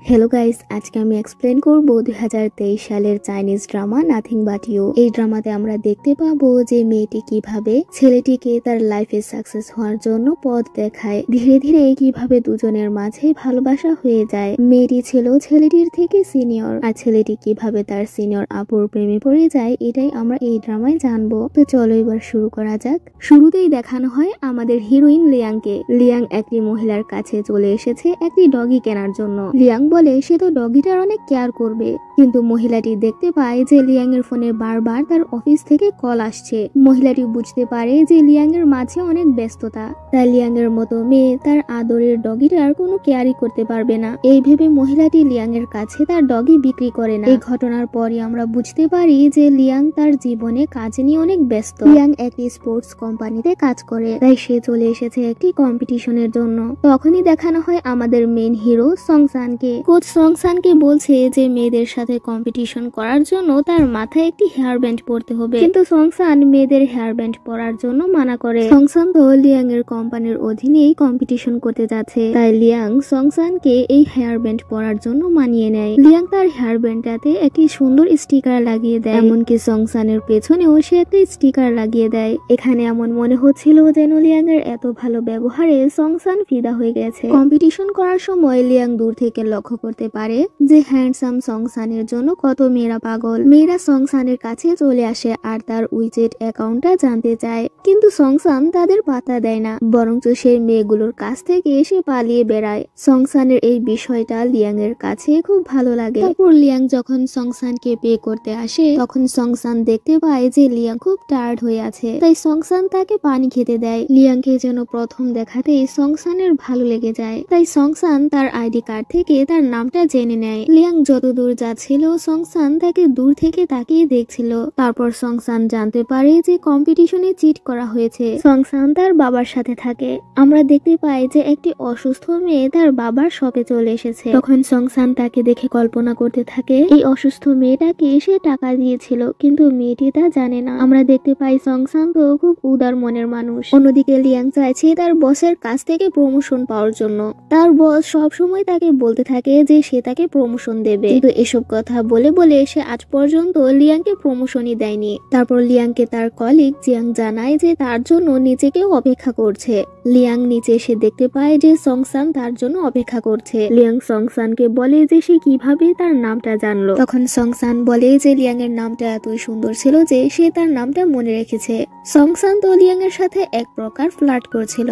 Hello guys, আজকে আমি explain করব 2023 সালের Chinese drama nothing but you. এই ড্রামাতে আমরা দেখতে পাবো যে মেয়েটি কিভাবে ছেলেটিকে তার লাইফে সাকসেস হওয়ার জন্য পথ দেখায়। ধীরে ধীরে কিভাবে দুজনের মাঝে ভালোবাসা হয়ে যায়। মেয়েটি ছিল ছেলেটির থেকে সিনিয়র, আর ছেলেটি কিভাবে তার সিনিয়র আপুর প্রেমে পড়ে যায়, এটাই আমরা এই ড্রামায় জানবো। তো চলো এবার শুরু করা যাক। শুরুতেই দেখানো হয় আমাদের হিরোইন লিয়াংকে। লিয়াং একটি মহিলার কাছে চলে এসেছে একটি ডগি কেনার জন্য। লিয়াং বলে সে তো ডগিটার অনেক কেয়ার করবে, কিন্তু মহিলাটি দেখতে পায় যে লিয়াং এর ফোনে বারবার তার অফিস থেকে কল আসছে। মহিলাটি বুঝতে পারে যে লিয়াং এর মাঝে অনেক ব্যস্ততা, তাই লিয়াং এর মতো মেয়ে তার আদরের ডগিটার কোনো কেয়ারই করতে পারবে না। এই ভেবে মহিলাটি লিয়াং এর কাছে তার ডগি বিক্রি করে না। এই ঘটনার পরই আমরা বুঝতে পারি যে লিয়াং তার জীবনে কাজ নিয়ে অনেক ব্যস্ত। লিয়াং একটি স্পোর্টস কোম্পানিতে কাজ করে, তাই সে চলে এসেছে একটি কম্পিটিশনের জন্য। তখনই দেখানো হয় আমাদের মেন হিরো সংসানকে। কোচ সংসানকে বলছে যে মেয়েদের সাথে কম্পিটিশন করার জন্য তার মাথায় একটি হেয়ার ব্যান্ড পরতে হবে, কিন্তু সংসান মেয়েদের হেয়ার ব্যান্ড পরার জন্য মানা করে। সংসান তো লিয়াং এর কোম্পানির অধীনেই কম্পিটিশন করতে যাচ্ছে, তাই লিয়াং সংসানকে এই হেয়ার ব্যান্ড পরার জন্য মানিয়ে নেয়। লিয়াং তার হেয়ার ব্যান্ডটাতে একটি সুন্দর স্টিকার লাগিয়ে দেয়, এমনকি সংসানের পেছনেও সে একটা স্টিকার লাগিয়ে দেয়। এখানে এমন মনে হচ্ছিল যেন লিয়াং এর এত ভালো ব্যবহারে সংসান ফিদা হয়ে গেছে। কম্পিটিশন করার সময় লিয়াং দূর থেকে লক্ষ্য করতে পারে যে হ্যান্ডসাম সংসানের জন্য কত মেয়েরা পাগল। মেয়েরা সংসানের কাছে চলে আসে আর তার উইচেট অ্যাকাউন্টটা জানতে চায়, কিন্তু সংসান তাদের পাত্তা দেয় না, বরঞ্চ সেই মেয়েগুলোর কাছ থেকে এসে পালিয়ে বেড়ায়। সংসানের এই বিষয়টা লিয়াং এর কাছে খুব ভালো লাগে। তারপর লিয়াং যখন সংসানকে পে করতে আসে, তখন সংসান দেখতে পায় যে লিয়াং খুব টায়ার্ড হয়ে আছে, তাই সংসান তাকে পানি খেতে দেয়। লিয়াংকে যেন প্রথম দেখাতেই সংসানের ভালো লেগে যায়, তাই সংসান তার আইডি কার্ড থেকে তার নামটা জেনে নেয়। লিয়াং যত দূর যাচ্ছিল সংসান তাকে দূর থেকে তাকিয়ে দেখছিল। তারপর সংসান জানতে পারে যে কম্পিটিশনে চিট করা হয়েছে। সংসান তার বাবার সাথে থাকে। আমরা দেখতে পাই যে একটি অসুস্থ মেয়ে তার বাবার শপে চলে এসেছে। তখন সংসান তাকে দেখে কল্পনা করতে থাকে এই অসুস্থ মেয়েটাকে সে টাকা দিয়েছিল, কিন্তু মেয়েটি তা জানে না। আমরা দেখতে পাই সংসান তো খুব উদার মনের মানুষ। অন্যদিকে লিয়াং চাইছে তার বসের কাছ থেকে প্রমোশন পাওয়ার জন্য। তার বস সবসময় তাকে বলতে থাকে যে সে তাকে প্রমোশন দেবে, কিন্তু এসব কথা বলে বলে সে আজ পর্যন্ত লিয়াংকে প্রমোশনই দেয়নি। তারপর লিয়াংকে তার কলিগ জিয়াং জানায় যে তার জন্য নিচে কেউ অপেক্ষা করছে। লিয়াং নিচে এসে দেখতে পায় যে সংসান তার জন্য অপেক্ষা করছে। লিয়াং সংসানকে বলে যে সে কিভাবে তার নামটা জানলো। তখন সংসান বলে যে লিয়াং এর নামটা এতই সুন্দর ছিল যে সে তার নামটা মনে রেখেছে। সংসান তো লিয়াং এর সাথে এক প্রকার ফ্লার্ট করছিল।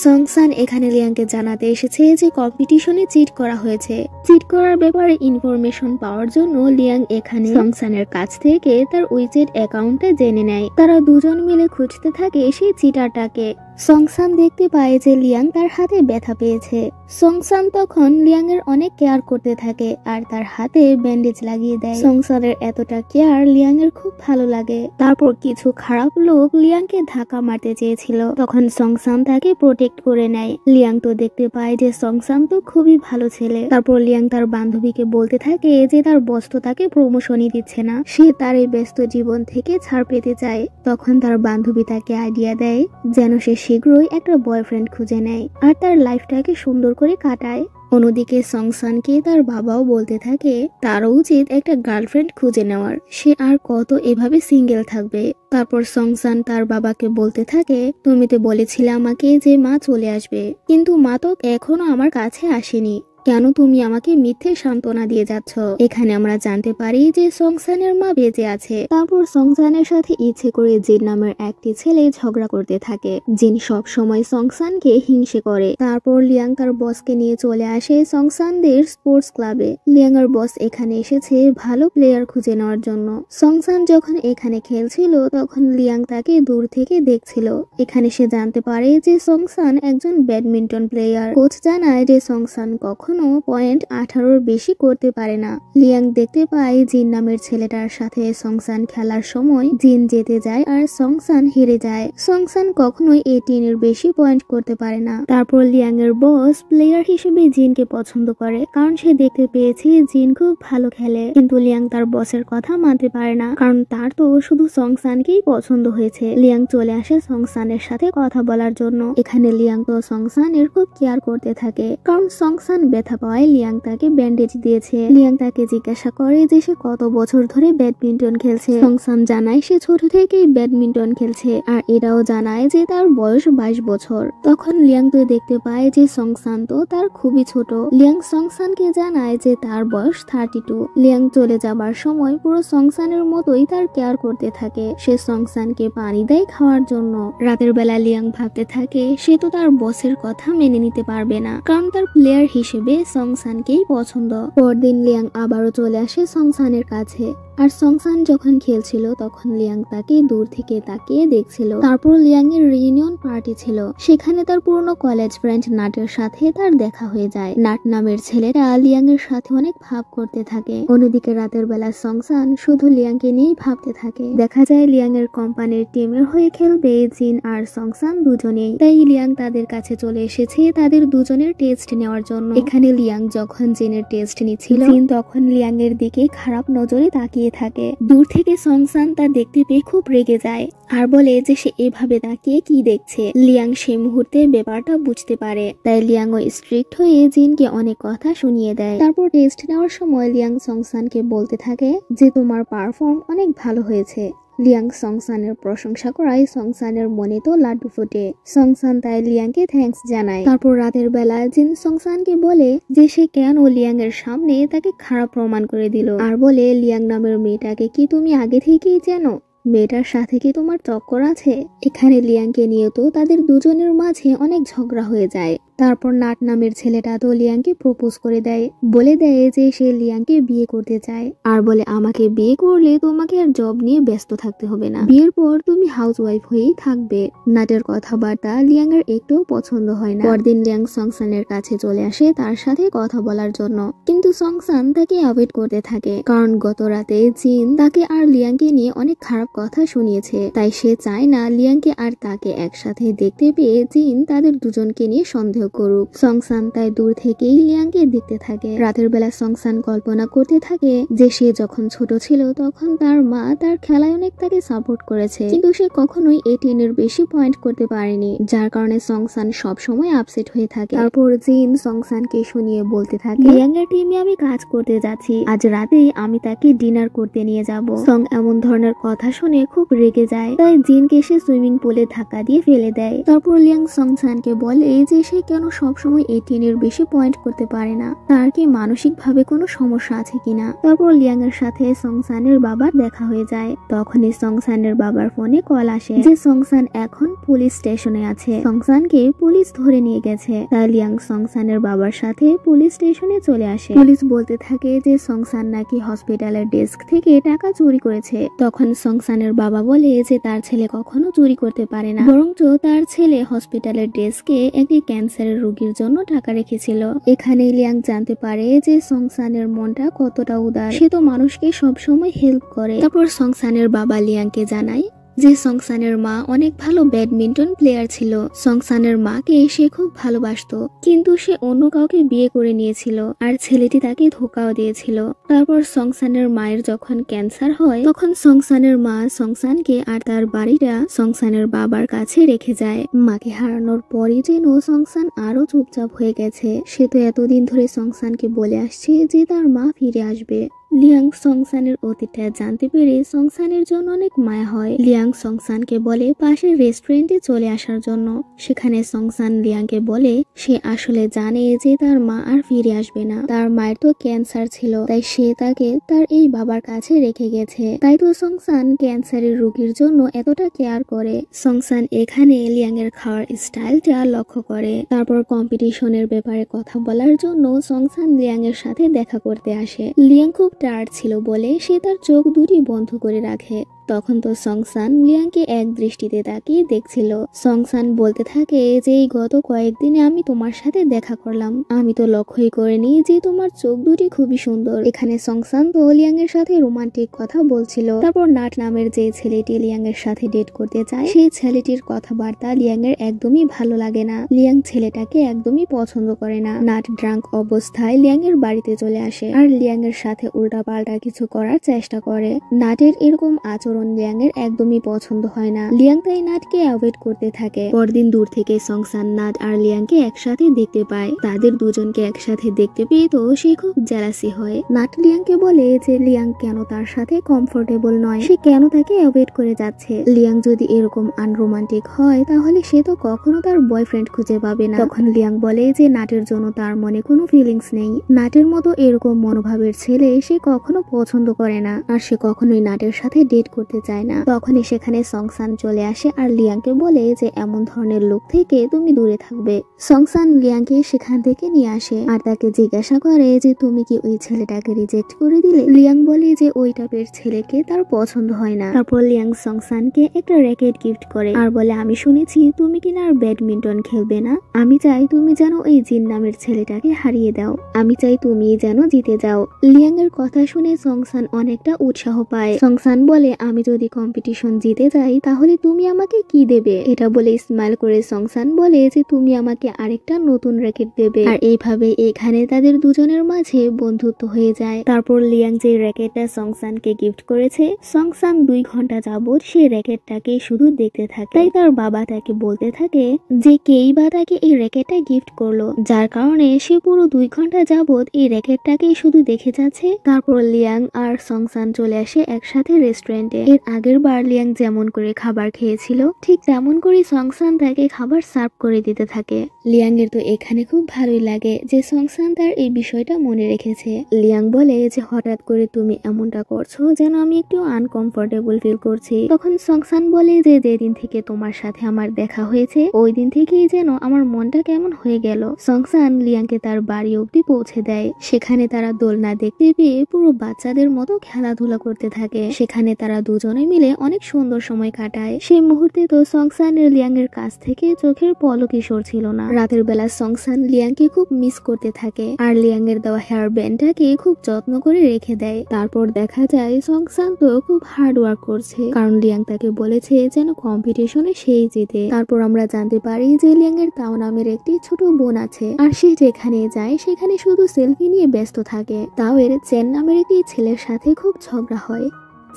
সংসান এখানে লিয়াংকে জানাতে এসেছে যে কম্পিটিশনে চিট করা হয়েছে। চিট করার ব্যাপারে ইনফরমেশন পাওয়ার জন্য লিয়াং এখানে সংসানের কাছ থেকে তার উইচেট অ্যাকাউন্টটা জেনে নেয়। তারা দুজন মিলে খুঁজতে থাকে সেই চিটারটাকে। সংসান দেখতে পায় যে লিয়াং তার হাতে ব্যথা পেয়েছে। সংসান তখন লিয়াং এর অনেক কেয়ার করতে থাকে আর তার হাতে ব্যান্ডেজ লাগিয়ে দেয়। সংসানের এতটা কেয়ার লিয়াং এর খুব ভালো লাগে। তারপর কিছু খারাপ লোক লিয়াংকে ধাক্কা মারতে চেয়েছিল, তখন সংসান তাকে প্রোটেক্ট করে নেয়। লিয়াং তো দেখতে পায় যে সংসান তো খুবই ভালো ছেলে। তারপর লিয়াং তার বান্ধবীকে বলতে থাকে যে তার বস তো তাকে প্রমোশনই দিচ্ছে না, সে তার এই ব্যস্ত জীবন থেকে ছাড় পেতে চায়। তখন তার বান্ধবী তাকে আইডিয়া দেয় যেন সে শীঘ্রই একটা বয়ফ্রেন্ড খুঁজে নেয় আর তার লাইফটাকে সুন্দর করে কাটায়। অন্যদিকে সংসানকে তার বাবাও বলতে থাকে তারও উচিত একটা গার্লফ্রেন্ড খুঁজে নেওয়ার, সে আর কত এভাবে সিঙ্গেল থাকবে। তারপর সংসান তার বাবাকে বলতে থাকে তুমি তো বলেছিলে আমাকে যে মা চলে আসবে, কিন্তু মা তো এখনো আমার কাছে আসেনি, কেন তুমি আমাকে মিথ্যে সান্ত্বনা দিয়ে যাচ্ছ। এখানে আমরা জানতে পারি যে সংসানের মা বেঁচে আছে। তারপর সংসানের সাথে ইচ্ছে করে জিন নামের একটি ছেলে ঝগড়া করতে থাকে। জিন সব সময় সংসানকে হিংসে করে। তারপর লিয়াং তার বসকে নিয়ে চলে আসে সংসানদের স্পোর্টস ক্লাবে। লিয়াং এর বস এখানে এসেছে ভালো প্লেয়ার খুঁজে নেওয়ার জন্য। সংসান যখন এখানে খেলছিল তখন লিয়াং তাকে দূর থেকে দেখছিল। এখানে সে জানতে পারে যে সংসান একজন ব্যাডমিন্টন প্লেয়ার। কোচ জানায় যে সংসান কখনো পয়েন্ট 18 বেশি করতে পারে না। লিয়াং দেখতে পায় জিন নামের ছেলেটার সাথে সংসান খেলার সময় জিন জিতে যায় আর সংসান হেরে যায়। সংসান কখনোই 18 এর বেশি পয়েন্ট করতে পারে না। তারপর লিয়াং এর বস প্লেয়ার হিসেবে জিনকে পছন্দ করে, কারণ সে দেখতে পেয়েছে জিন খুব ভালো খেলে। কিন্তু লিয়াং তার বসের কথা মানতে পারে না, কারণ তার তো শুধু সংসানকেই পছন্দ হয়েছে। লিয়াং চলে আসে সংসানের সাথে কথা বলার জন্য। এখানে লিয়াং তো সংসানের খুব কেয়ার করতে থাকে, কারণ সংসান ব্যথা কথা পাওয়ায় লিয়াং তাকে ব্যান্ডেজ দিয়েছে। লিয়াং তাকে জিজ্ঞাসা করে যে সে কত বছর ধরে ব্যাডমিন্টন খেলছে। সংসান জানায় সে ছোট থেকেই ব্যাডমিন্টন খেলছে আর এটাও জানায় যে তার বয়স 22 বছর। তখন লিয়াং তো দেখতে পায় যে সংসান তো তার খুবই ছোট। লিয়াং সংসানকে জানায় যে তার বয়স 32। লিয়াং চলে যাবার সময় পুরো সংসানের মতোই তার কেয়ার করতে থাকে। সে সংসানকে পানি দেয় খাওয়ার জন্য। রাতের বেলা লিয়াং ভাবতে থাকে সে তো তার বসের কথা মেনে নিতে পারবে না, কারণ তার প্লেয়ার হিসেবে সংসানকেই পছন্দ। পরদিন লিয়াং আবারও চলে আসে সংসানের কাছে আর সংসান যখন খেলছিল তখন লিয়াং তাকে দূর থেকে তাকিয়ে দেখছিল। তারপর লিয়াং এর রিইউনিয়ন পার্টি ছিল, সেখানে তার পুরনো কলেজ ফ্রেন্ড নাটের সাথে তার দেখা হয়ে যায়। নাট নামের ছেলেরা লিয়াং এর সাথে অনেক ভাব করতে থাকে। অন্যদিকে রাতের বেলা সংসান শুধু লিয়াংকে নিয়েই ভাবতে থাকে। দেখা যায় লিয়াং এর কোম্পানির টিমের হয়ে খেলবে জিন আর সংসান দুজনেই। তাই লিয়াং তাদের কাছে চলে এসেছে তাদের দুজনের টেস্ট নেওয়ার জন্য। এখানে লিয়াং যখন জিনের টেস্ট নিচ্ছিল, জিন তখন লিয়াং এর দিকে খারাপ নজরে তাকিয়ে থাকে। দূর থেকে সংসান তা দেখতে পেয়ে খুব রেগে যায় আর বলে যে সে এভাবে তাকিয়ে কি দেখছে। লিয়াং সেই মুহূর্তে ব্যাপারটা বুঝতে পারে, তাই লিয়াং ও স্ট্রিক্ট হয়ে জিনকে অনেক কথা শুনিয়ে দেয়। তারপর টেস্ট নেওয়ার সময় লিয়াং সংসানকে বলতে থাকে যে তোমার পারফর্ম অনেক ভালো হয়েছে। লিয়াং সংসানের প্রশংসা করায় সংসানের মনে তো লাড্ডু ফোটে। সংসান তাই লিয়াংকে থ্যাঙ্কস জানায়। তারপর রাতের বেলা জিন সংসানকে বলে যে সে কেন লিয়াং এর সামনে তাকে খারাপ প্রমাণ করে দিল আর বলে লিয়াং নামের মেয়েটাকে কি তুমি আগে থেকেই জানো? মেয়েটার সাথে কি তোমার চক্কর আছে? এখানে লিয়াংকে নিয়ে তো তাদের দুজনের মাঝে অনেক ঝগড়া হয়ে যায়। তারপর নাট নামের ছেলেটা তো লিয়াংকে প্রপোজ করে দেয়, বলে দেয় যে সে লিয়াংকে বিয়ে করতে চায় আর বলে আমাকে বিয়ে করলে তোমাকে আর জব নিয়ে ব্যস্ত থাকতে হবে না, বিয়ের পর তুমি হাউস ওয়াইফ হয়েই থাকবে। নাটের কথাবার্তা লিয়াং এর একটুও পছন্দ হয় না। পরদিন লিয়াং সংসানের কাছে চলে আসে তার সাথে কথা বলার জন্য, কিন্তু সংসান তাকে অ্যাভয়েড করতে থাকে, কারণ গত রাতে জিন তাকে আর লিয়াংকে নিয়ে অনেক খারাপ কথা শুনিয়েছে। তাই সে চায় না লিয়াংকে আর তাকে একসাথে দেখতে পেয়ে জিন তাদের দুজনকে নিয়ে সন্দেহ করুক। সংসান তাই দূর থেকেই লিয়াংকে দেখতে থাকে। রাতের বেলা সংসান কল্পনা করতে থাকে যে সে যখন ছোট ছিল তখন তার মা তার খেলায় অনেক তাকে সাপোর্ট করেছে, কিন্তু সে কখনোই 18 এর বেশি পয়েন্ট করতে পারেনি, যার কারণে সংসান সব সময় আপসেট হয়ে থাকে। তারপর জিন সংসানকে শুনিয়ে বলতে থাকে লিয়াং এর টিমে আমি কাজ করতে যাচ্ছি, আজ রাতেই আমি তাকে ডিনার করতে নিয়ে যাব। সং এমন ধরনের কথা শুনে খুব রেগে যায়, তাই জিনকে সে সুইমিং পুলে ধাক্কা দিয়ে ফেলে দেয়। তারপর লিয়াং সংসানকে বলে যে সে কেন সবসময় 18 এর বেশি পয়েন্ট করতে পারে না, তার কি মানসিক ভাবে কোনো সমস্যা আছে কিনা। তারপর লিয়াং এর সাথে সংসানের বাবার দেখা হয়ে যায়। তখনই সংসানের বাবার ফোনে কল আসে যে সংসান এখন পুলিশ স্টেশনে আছে, সংসানকে পুলিশ ধরে নিয়ে গেছে। তাই লিয়াং সংসানের বাবার সাথে পুলিশ স্টেশনে চলে আসে। পুলিশ বলতে থাকে যে সংসান নাকি হসপিটালের ডেস্ক থেকে টাকা চুরি করেছে। তখন সংসানের বাবা বলে যে তার ছেলে কখনো চুরি করতে পারে না, বরঞ্চ তার ছেলে হসপিটালের ডেস্কে একটি ক্যান্সারের রোগীর জন্য টাকা রেখেছিল। এখানে লিয়াং জানতে পারে যে সংসানের মনটা কতটা উদার, সে তো মানুষকে সবসময় হেল্প করে। তারপর সংসানের বাবা লিয়াংকে জানায় যে সংসানের মা অনেক ভালো ব্যাডমিন্টন প্লেয়ার ছিল। সংসানের মাকে সে খুব ভালোবাসতো, কিন্তু সে অন্য কাউকে বিয়ে করে নিয়েছিল আর ছেলেটি তাকে ধোকাও দিয়েছিল। তারপর সংসানের মায়ের যখন ক্যান্সার হয় তখন সংসানের মা সংসানকে আর তার বাড়িটা সংসানের বাবার কাছে রেখে যায়। মাকে হারানোর পরই যেন সংসান আরো চুপচাপ হয়ে গেছে। সে তো এতদিন ধরে সংসানকে বলে আসছে যে তার মা ফিরে আসবে। লিয়াং সংসানের অতীতটা জানতে পেরে সংসানের জন্য অনেক মায়া হয়। লিয়াং সংসানকে বলে পাশের রেস্টুরেন্টে চলে আসার জন্য। সেখানে সংসান লিয়াংকে বলে সে আসলে জানে যে তার মা আর ফিরে আসবে না, তার মায়ের তো ক্যান্সার ছিল, তাই সে তাকে তার এই বাবার কাছে রেখে গেছে। তাই তো সংসান ক্যান্সারের রোগীর জন্য এতটা কেয়ার করে। সংসান এখানে লিয়াং এর খাওয়ার স্টাইলটা লক্ষ্য করে। তারপর কম্পিটিশনের ব্যাপারে কথা বলার জন্য সংসান লিয়াং এর সাথে দেখা করতে আসে। লিয়াং খুব টায়ার্ড ছিল বলে সে তার চোখ দুটি বন্ধ করে রাখে। তখন তো সংসান লিয়াংকে এক দৃষ্টিতে তাকিয়ে দেখছিল। সংসান বলতে থাকে যে এই গত কয়েকদিনে আমি তোমার সাথে দেখা করলাম, আমি তো লক্ষ্যই করিনি যে তোমার চোখ দুটি খুবই সুন্দর। এখানে সংসান তো লিয়াং এর সাথে রোমান্টিক কথা বলছিল। তারপর নাট নামের যে ছেলেটি লিয়াং এর সাথে ডেট করতে চায় সেই ছেলেটির কথাবার্তা লিয়াং এর একদমই ভালো লাগে না। লিয়াং ছেলেটাকে একদমই পছন্দ করে না। নাট ড্রাঙ্ক অবস্থায় লিয়াং এর বাড়িতে চলে আসে আর লিয়াং এর সাথে উল্টাপাল্টা কিছু করার চেষ্টা করে। নাটের এরকম আচরণ কারণ লিয়াং এর একদমই পছন্দ হয় না। লিয়াং তাই নাটকে অ্যাভয়েড করতে থাকে। পরদিন দূর থেকে সংসান নাট আর লিয়াংকে একসাথে দেখতে পায়। তাদের দুজনকে একসাথে দেখতে পেয়ে তো সে খুব জেলাসি হয়। নাট লিয়াংকে বলে যে লিয়াং কেন তার সাথে কমফোর্টেবল নয়, সে কেন তাকে অ্যাভয়েড করে যাচ্ছে। লিয়াং যদি এরকম আনরোমান্টিক হয় তাহলে সে তো কখনো তার বয়ফ্রেন্ড খুঁজে পাবে না। তখন লিয়াং বলে যে নাটের জন্য তার মনে কোনো ফিলিংস নেই। নাটের মতো এরকম মনোভাবের ছেলে সে কখনো পছন্দ করে না, আর সে কখনোই নাটের সাথে ডেট করতে চায় না। তখনই সেখানে সংসান চলে আসে আর লিয়াংকে বলে যে এমন ধরনের লোক থেকে তুমি দূরে থাকবে। সংসান লিয়াংকে সেখান থেকে নিয়ে আসে আর তাকে জিজ্ঞাসা করে যে তুমি কি ওই ছেলেটাকে রিজেক্ট করে দিলে। লিয়াং বলে যে ওই টাইপের ছেলেকে তার পছন্দ হয় না। তারপর লিয়াং সংসানকে একটা র্যাকেট গিফট করে আর বলে আমি শুনেছি তুমি কিনা আর ব্যাডমিন্টন খেলবে না, আমি চাই তুমি যেন এই জিন নামের ছেলেটাকে হারিয়ে দাও, আমি চাই তুমি যেন জিতে যাও। লিয়াং এর কথা শুনে সংসান অনেকটা উৎসাহ পায়। সংসান বলে আমি যদি কম্পিটিশন জিতে যাই তাহলে তুমি আমাকে কি দেবে। এটা বলে স্মাইল করে সংসান বলে যে তুমি আমাকে আরেকটা নতুন র্যাকেট দেবে। আর এইভাবে এখানে তাদের দুজনের মাঝে বন্ধুত্ব হয়ে যায়। তারপর লিয়াং যে র্যাকেটটা সংসানকে গিফট করেছে, সংসান 2 ঘন্টা যাবত সেই র্যাকেটটাকে শুধু দেখতে থাকে। তাই তার বাবা তাকে বলতে থাকে যে কেই বা তাকে এই র্যাকেটটা গিফট করলো, যার কারণে সে পুরো 2 ঘন্টা যাবত এই র্যাকেটটাকেই শুধু দেখে যাচ্ছে। তারপর লিয়াং আর সংসান চলে আসে একসাথে রেস্টুরেন্টে। এর আগের বার লিয়াং যেমন করে খাবার খেয়েছিল ঠিক তেমন করে সংসান তাকে খাবার সার্ভ করে দিতে থাকে। লিয়াং এর তো এখানে খুব ভালোই লাগে যে সংসান তার এই বিষয়টা মনে রেখেছে। লিয়াং বলে যে হঠাৎ করে তুমি এমনটা করছো যেন আমি একটু আনকমফোর্টেবল ফিল করছি। তখন সংসান বলে যে যেদিন থেকে তোমার সাথে আমার দেখা হয়েছে ওই দিন থেকেই যেন আমার মনটা কেমন হয়ে গেল। সংসান লিয়াংকে তার বাড়ি অব্দি পৌঁছে দেয়। সেখানে তারা দোলনা দেখতে পেয়ে পুরো বাচ্চাদের মতো খেলাধুলা করতে থাকে। সেখানে তারা দুজনে মিলে অনেক সুন্দর সময় কাটায়। সেই মুহূর্তে তো সংসানের লিয়াং এর কাছ থেকে চোখের পলকই সরছিল না। রাতের বেলা সংসান লিয়াংকে খুব মিস করতে থাকে আর লিয়াং এর দেওয়া হেয়ার ব্যান্ডটাকে খুব যত্ন করে রেখে দেয়। তারপর দেখা যায় সংসান তো খুব হার্ড ওয়ার্ক করছে, কারণ লিয়াং তাকে বলেছে যেন কম্পিটিশনে সেই জিতে। তারপর আমরা জানতে পারি যে লিয়াং এর তাও নামের একটি ছোট বোন আছে, আর সে যেখানে যায় সেখানে শুধু সেলফি নিয়ে ব্যস্ত থাকে। তাও এর চেন নামের একটি ছেলের সাথে খুব ঝগড়া হয়।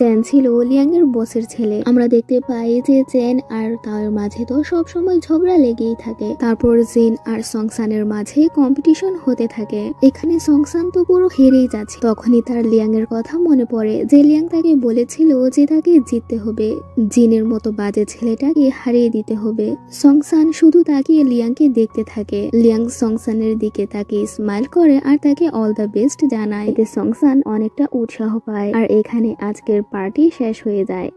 চেন ছিল লিয়াং এর বসের ছেলে। আমরা দেখতে পাই যে চেন আর তার মাঝে তো সব সময় ঝগড়া লেগেই থাকে। তারপর জিন আর সংসানের মাঝে কম্পিটিশন হতে থাকে। এখানে সংসান তো পুরো হেরেই যাচ্ছে। তখনই তার লিয়াং এর কথা মনে পড়ে যে লিয়াং তাকে বলেছিল যে তাকে জিততে হবে, জিনের মতো বাজে ছেলেটাকে হারিয়ে দিতে হবে। সংসান শুধু তাকিয়ে লিয়াংকে দেখতে থাকে। লিয়াং সংসানের দিকে তাকে স্মাইল করে আর তাকে অল দ্য বেস্ট জানায়। এতে সংসান অনেকটা উৎসাহ পায়। আর এখানে আজকের পার্টি শেষ হয়ে যায়।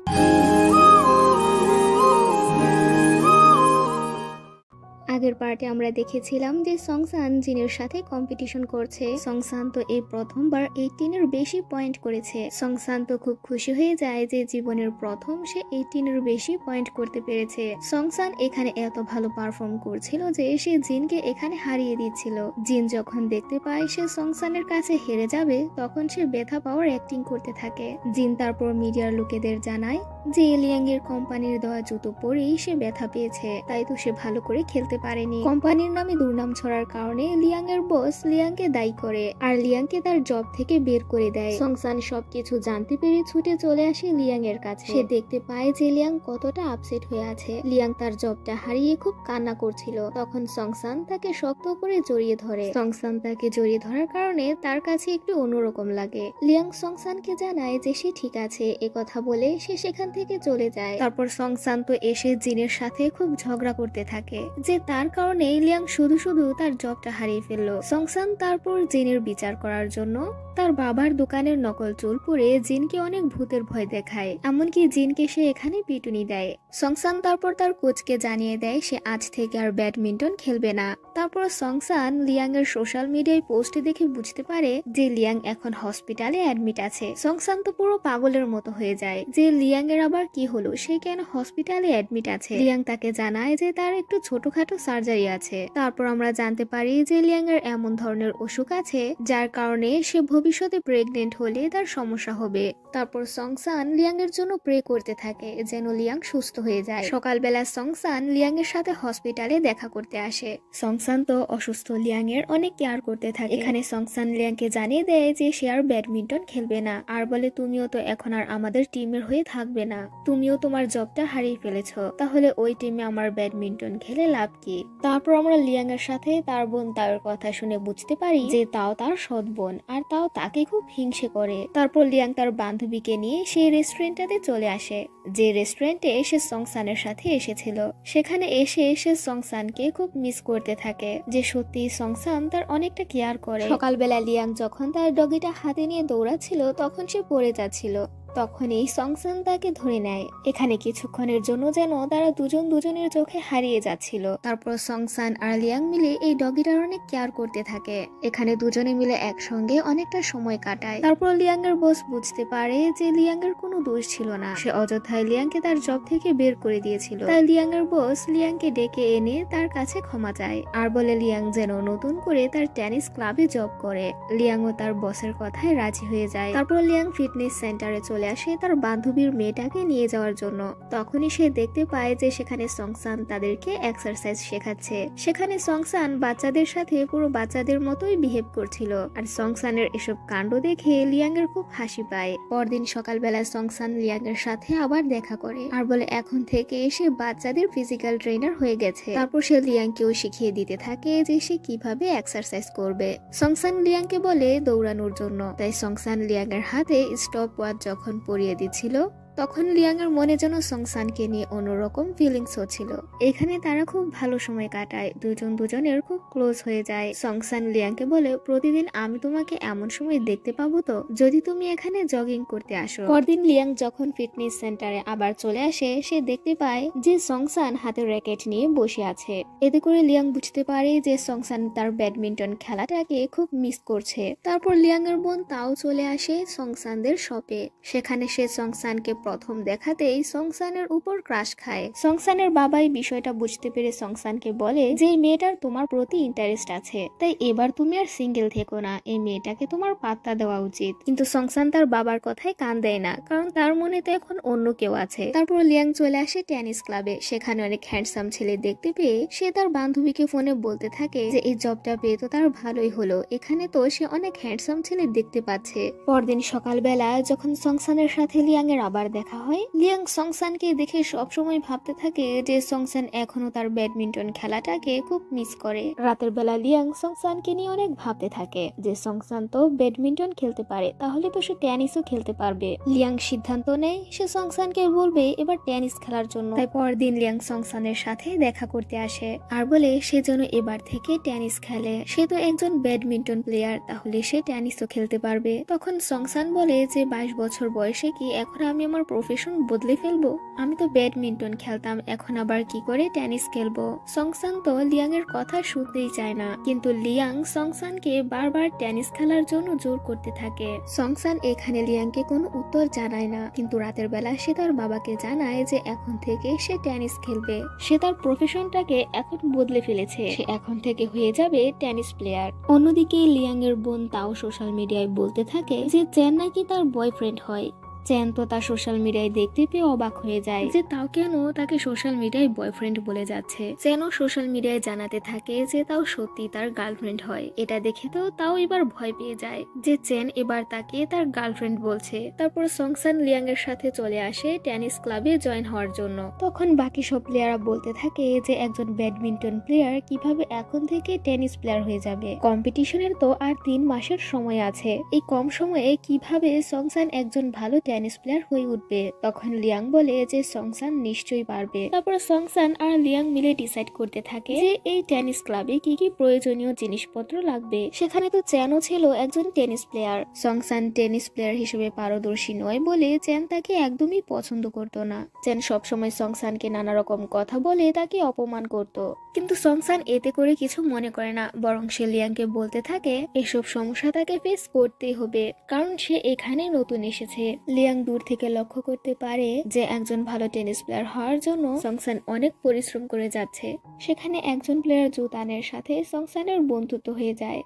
আগের পার্টে আমরা দেখেছিলাম যে সংসান জিনের সাথে কম্পিটিশন করছে। সংসান তো এই প্রথমবার 18 এর বেশি পয়েন্ট করেছে। সংসান তো খুব খুশি হয়ে যায় যে জীবনের প্রথম সে 18 এর বেশি পয়েন্ট করতে পেরেছে। সংসান এখানে এত ভালো পারফর্ম করছিল যে সে জিনকে এখানে হারিয়ে দিচ্ছিল। জিন যখন দেখতে পায় সে সংসানের কাছে হেরে যাবে তখন সে ব্যথা পাওয়ার অ্যাক্টিং করতে থাকে। জিন তারপর মিডিয়ার লোকেদের জানায় যে লিয়াং এর কোম্পানির দেওয়া জুতো পরেই সে ব্যথা পেয়েছে, তাই তো সে ভালো করে খেলতে পারেনি। কোম্পানির নামে দুর্নাম ছড়ার কারণে লিয়াং এর বস লিয়াংকে দায়ী করে আর লিয়াংকে তার জব থেকে বের করে দেয়। সংসান সবকিছু জানতে পেরে ছুটে চলে আসে লিয়াং এর কাছে। সে দেখতে পায় যে লিয়াং কতটা আপসেট হয়ে আছে। লিয়াং তার জবটা হারিয়ে খুব কান্না করছিল। তখন সংসান তাকে শক্ত করে জড়িয়ে ধরে। সংসান তাকে জড়িয়ে ধরার কারণে তার কাছে একটু অন্যরকম লাগে। লিয়াং সংসানকে জানায় যে সে ঠিক আছে। একথা বলে সে সেখান থেকে চলে যায়। তারপর সংসান তো এসে জিনের সাথে খুব ঝগড়া করতে থাকে যে তার কারণে লিয়াং শুধু শুধু তার জবটা হারিয়ে ফেললো। সংসান তারপর জিনের বিচার করার জন্য তার বাবার দোকানের নকল চুল পরে জিনকে অনেক ভূতের ভয় দেখায়, এমনকি জিনকে সে এখানে পিটুনি দেয়। সংসান তারপর তার কোচকে জানিয়ে দেয় সে আজ থেকে আর ব্যাডমিন্টন খেলবে না। তারপর সংসান লিয়াং এর সোশ্যাল মিডিয়ায় পোস্ট দেখে বুঝতে পারে যে লিয়াং এখন হসপিটালে অ্যাডমিট আছে। সংসান তো পুরো পাগলের মতো হয়ে যায় যে লিয়াং এর আবার কি হলো, সে কেন হসপিটালে অ্যাডমিট আছে। লিয়াং তাকে জানায় যে তার একটু ছোটখাটো সার্জারি আছে। তারপর আমরা জানতে পারি যে লিয়াং এর এমন ধরনের অসুখ আছে যার কারণে সে ভবিষ্যতে প্রেগনেন্ট হলে তার সমস্যা হবে। তারপর সংসান লিয়াং এর জন্য প্রে করতে থাকে যেন লিয়াং সুস্থ হয়ে যায়। সকালবেলা সংসান লিয়াং এর সাথে হসপিটালে দেখা করতে আসে। সংসান তো অসুস্থ লিয়াং এর অনেক কেয়ার করতে থাকে। এখানে সংসান লিয়াংকে জানিয়ে দেয় যে সে আর ব্যাডমিন্টন খেলবে না আর বলে তুমিও তো এখন আর আমাদের টিমের হয়ে থাকবে না। না, তুমিও তোমার জবটা হারিয়ে ফেলেছো, তাহলে ওই টিমে আমার ব্যাডমিন্টন খেলে লাভ কি? তারপর আমরা লিয়াং এর সাথে তার বোন তাওর কথা শুনে বুঝতে পারি যে তাও তার সৎ বোন, আর তাও তাকে খুব হিংসে করে। তারপর লিয়াং তার বান্ধবীকে নিয়ে সেই রেস্টুরেন্টটাতে চলে আসে, যে রেস্টুরেন্টে সে সংসানের সাথে এসেছিল। সেখানে এসে সে সংসানকে খুব মিস করতে থাকে, যে সত্যি সংসান তার অনেকটা কেয়ার করে। সকালবেলা লিয়াং যখন তার ডগিটা হাতে নিয়ে দৌড়াচ্ছিল তখন সে পড়ে যাচ্ছিল, তখনই সংসান তাকে ধরে নেয়। এখানে কিছুক্ষণের জন্য যেন তারা দুজন দুজনের চোখে হারিয়ে যাচ্ছিল। তারপর সংসান আর লিয়াং মিলে এই ডগিটার অনেক কেয়ার করতে থাকে। এখানে দুজনে মিলে একসঙ্গে অনেকটা সময় কাটায়। তারপর লিয়াং এর বস বুঝতে পারে যে লিয়াং এর কোনো দোষ ছিল না, সে অযথায় লিয়াংকে তার জব থেকে বের করে দিয়েছিল। তাই লিয়াং এর বস লিয়াংকে ডেকে এনে তার কাছে ক্ষমা চায়, আর বলে লিয়াং যেন নতুন করে তার টেনিস ক্লাবে জব করে। লিয়াংও তার বসের কথায় রাজি হয়ে যায়। তারপর লিয়াং ফিটনেস সেন্টারে চলে আসে তার বান্ধবীর মেয়েটাকে নিয়ে যাওয়ার জন্য। তখনই সে দেখতে পায় যে সেখানে সংসান তাদেরকে এক্সারসাইজ শেখাচ্ছে। সেখানে সংসান বাচ্চাদের সাথে পুরো বাচ্চাদের মতোই বিহেভ করছিল, আর সংসানের এসব কাণ্ড দেখে লিয়াং এর খুব হাসি পায়। পরদিন সকালবেলা সংসান লিয়াং এর সাথে আবার দেখা করে, আর বলে এখন থেকে সে বাচ্চাদের ফিজিক্যাল ট্রেনার হয়ে গেছে। তারপর সে লিয়াংকেও শিখিয়ে দিতে থাকে যে সে কিভাবে এক্সারসাইজ করবে। সংসান লিয়াংকে বলে দৌড়ানোর জন্য, তাই সংসান লিয়াং এর হাতে স্টপ ওয়াচ যখন পরিয়ে দিচ্ছিল তখন লিয়াং এর মনে যেন সংসানকে নিয়ে অন্যরকম ফিলিংস হচ্ছিল। এখানে তারা খুব ভালো সময় কাটায়, দুজন দুজনের খুব ক্লোজ হয়ে যায়। সংসান লিয়াংকে বলে প্রতিদিন আমি তোমাকে এমন সময় দেখতে পাবো তো যদি তুমি এখানে জগিং করতে আসো। পরদিন লিয়াং যখন ফিটনেস সেন্টারে আবার চলে আসে সে দেখতে পায় যে সংসান হাতে র্যাকেট নিয়ে বসে আছে। এতে করে লিয়াং বুঝতে পারে যে সংসান তার ব্যাডমিন্টন খেলাটাকে খুব মিস করছে। তারপর লিয়াং এর বোন তাও চলে আসে সংসানদের শপে। সেখানে সে সংসানকে প্রথম দেখাতেই সংসানের উপর ক্রাশ খায়। সংসানের বাবাই বিষয়টা বুঝতে পেরে সংসানকে বলে যে এই মেয়েটার তোমার প্রতি ইন্টারেস্ট আছে, তাই এবার তুমি আর সিঙ্গেল থেকো না, এই মেয়েটাকে তোমার পাত্তা দেওয়া উচিত। কিন্তু সংসান তার বাবার কথায় কান দেয় না, কারণ তার মনে তো এখন অন্য কেউ আছে। তারপর লিয়াং চলে আসে টেনিস ক্লাবে। সেখানে অনেক হ্যান্ডসাম ছেলে দেখতে পেয়ে সে তার বান্ধবীকে ফোনে বলতে থাকে যে এই জবটা পেয়ে তো তার ভালোই হলো, এখানে তো সে অনেক হ্যান্ডসাম ছেলে দেখতে পাচ্ছে। পরদিন সকালবেলা যখন সংসানের সাথে লিয়াং এর আবার দেখা হয়, লিয়াং সংসানকে দেখে সবসময় ভাবতে থাকে যে সংসান এখনো তার ব্যাডমিন্টন খেলাটাকে খুব মিস করে। রাতের বেলা লিয়াং সংসানকে নিয়ে অনেক ভাবতে থাকে যে সংসান তো ব্যাডমিন্টন খেলতে পারে, তাহলে তো সে টেনিসও খেলতে পারবে। লিয়াং সিদ্ধান্ত নেয় সে সংসানকে বলবে এবার টেনিস খেলার জন্য। তাই পরদিন লিয়াং সংসানের সাথে দেখা করতে আসে, আর বলে সে যেন এবার থেকে টেনিস খেলে। সে তো একজন ব্যাডমিন্টন প্লেয়ার, তাহলে সে টেনিসও খেলতে পারবে। তখন সংসান বলে যে 22 বছর বয়সে কি এখন আমি আমার প্রফেশন বদলে ফেলবো? আমি তো ব্যাডমিন্টন খেলতাম, এখন আবার কি করে টেনিস খেলবো? সংসান তো লিয়াং এর কথা শুনতেই চায় না, কিন্তু লিয়াং সংসানকে বারবার টেনিস খেলার জন্য জোর করতে থাকে। সংসান এখানে লিয়াংকে কোনো উত্তর জানায় না, কিন্তু রাতের বেলা সে তার বাবাকে জানায় যে এখন থেকে সে টেনিস খেলবে। সে তার প্রফেশনটাকে এখন বদলে ফেলেছে, সে এখন থেকে হয়ে যাবে টেনিস প্লেয়ার। অন্যদিকে লিয়াং এর বোন তাও সোশ্যাল মিডিয়ায় বলতে থাকে যে চেন নাকি তার বয়ফ্রেন্ড হয়। চেন তো তার সোশ্যাল মিডিয়ায় দেখতে পেয়ে অবাক হয়ে যায় যে তাও কেন তাকে সোশ্যাল মিডিয়ায় বয়ফ্রেন্ড বলে যাচ্ছে। চেনও সোশ্যাল মিডিয়ায় জানাতে থাকে যে তাও সত্যি তার গার্লফ্রেন্ড হয়। এটা দেখে তো তাও এবার ভয় পেয়ে যায় যে চেন এবার তাকে তার গার্লফ্রেন্ড বলছে। তারপর সংসান লিয়াং এর সাথে চলে আসে টেনিস ক্লাবে জয়েন হওয়ার জন্য। তখন বাকি সব প্লেয়াররা বলতে থাকে যে একজন ব্যাডমিন্টন প্লেয়ার কিভাবে এখন থেকে টেনিস প্লেয়ার হয়ে যাবে, কম্পিটিশনের তো আর 3 মাসের সময় আছে, এই কম সময়ে কিভাবে সংসান একজন ভালো টেনিস প্লেয়ার হয়ে উঠবে। তখন লিয়াং বলে যে সংসান নিশ্চয়ই পারবে। তারপর সংসান আর লিয়াং মিলে ডিসাইড করতে থাকে যে এই টেনিস ক্লাবে কি কি প্রয়োজনীয় জিনিসপত্র লাগবে। সেখানে তো চেনও ছিল একজন টেনিস প্লেয়ার। সংসান টেনিস প্লেয়ার হিসেবে পারদর্শী নয় বলে চেন তাকে একদমই পছন্দ করতো না। চেন সবসময় সংসানকে নানা রকম কথা বলে তাকে অপমান করত, কিন্তু সংসান এতে করে কিছু মনে করে না, বরং সে লিয়াংকে বলতে থাকে এসব সমস্যা তাকে ফেস করতেই হবে, কারণ সে এখানে নতুন এসেছে। লিয়াং দূর থেকে লক্ষ্য করতে পারে যে একজন ভালো টেনিস প্লেয়ার হওয়ার জন্য সংসান অনেক পরিশ্রম করে যাচ্ছে। সেখানে একজন প্লেয়ার জুতানের সাথে সংসানের বন্ধুত্ব হয়ে যায়।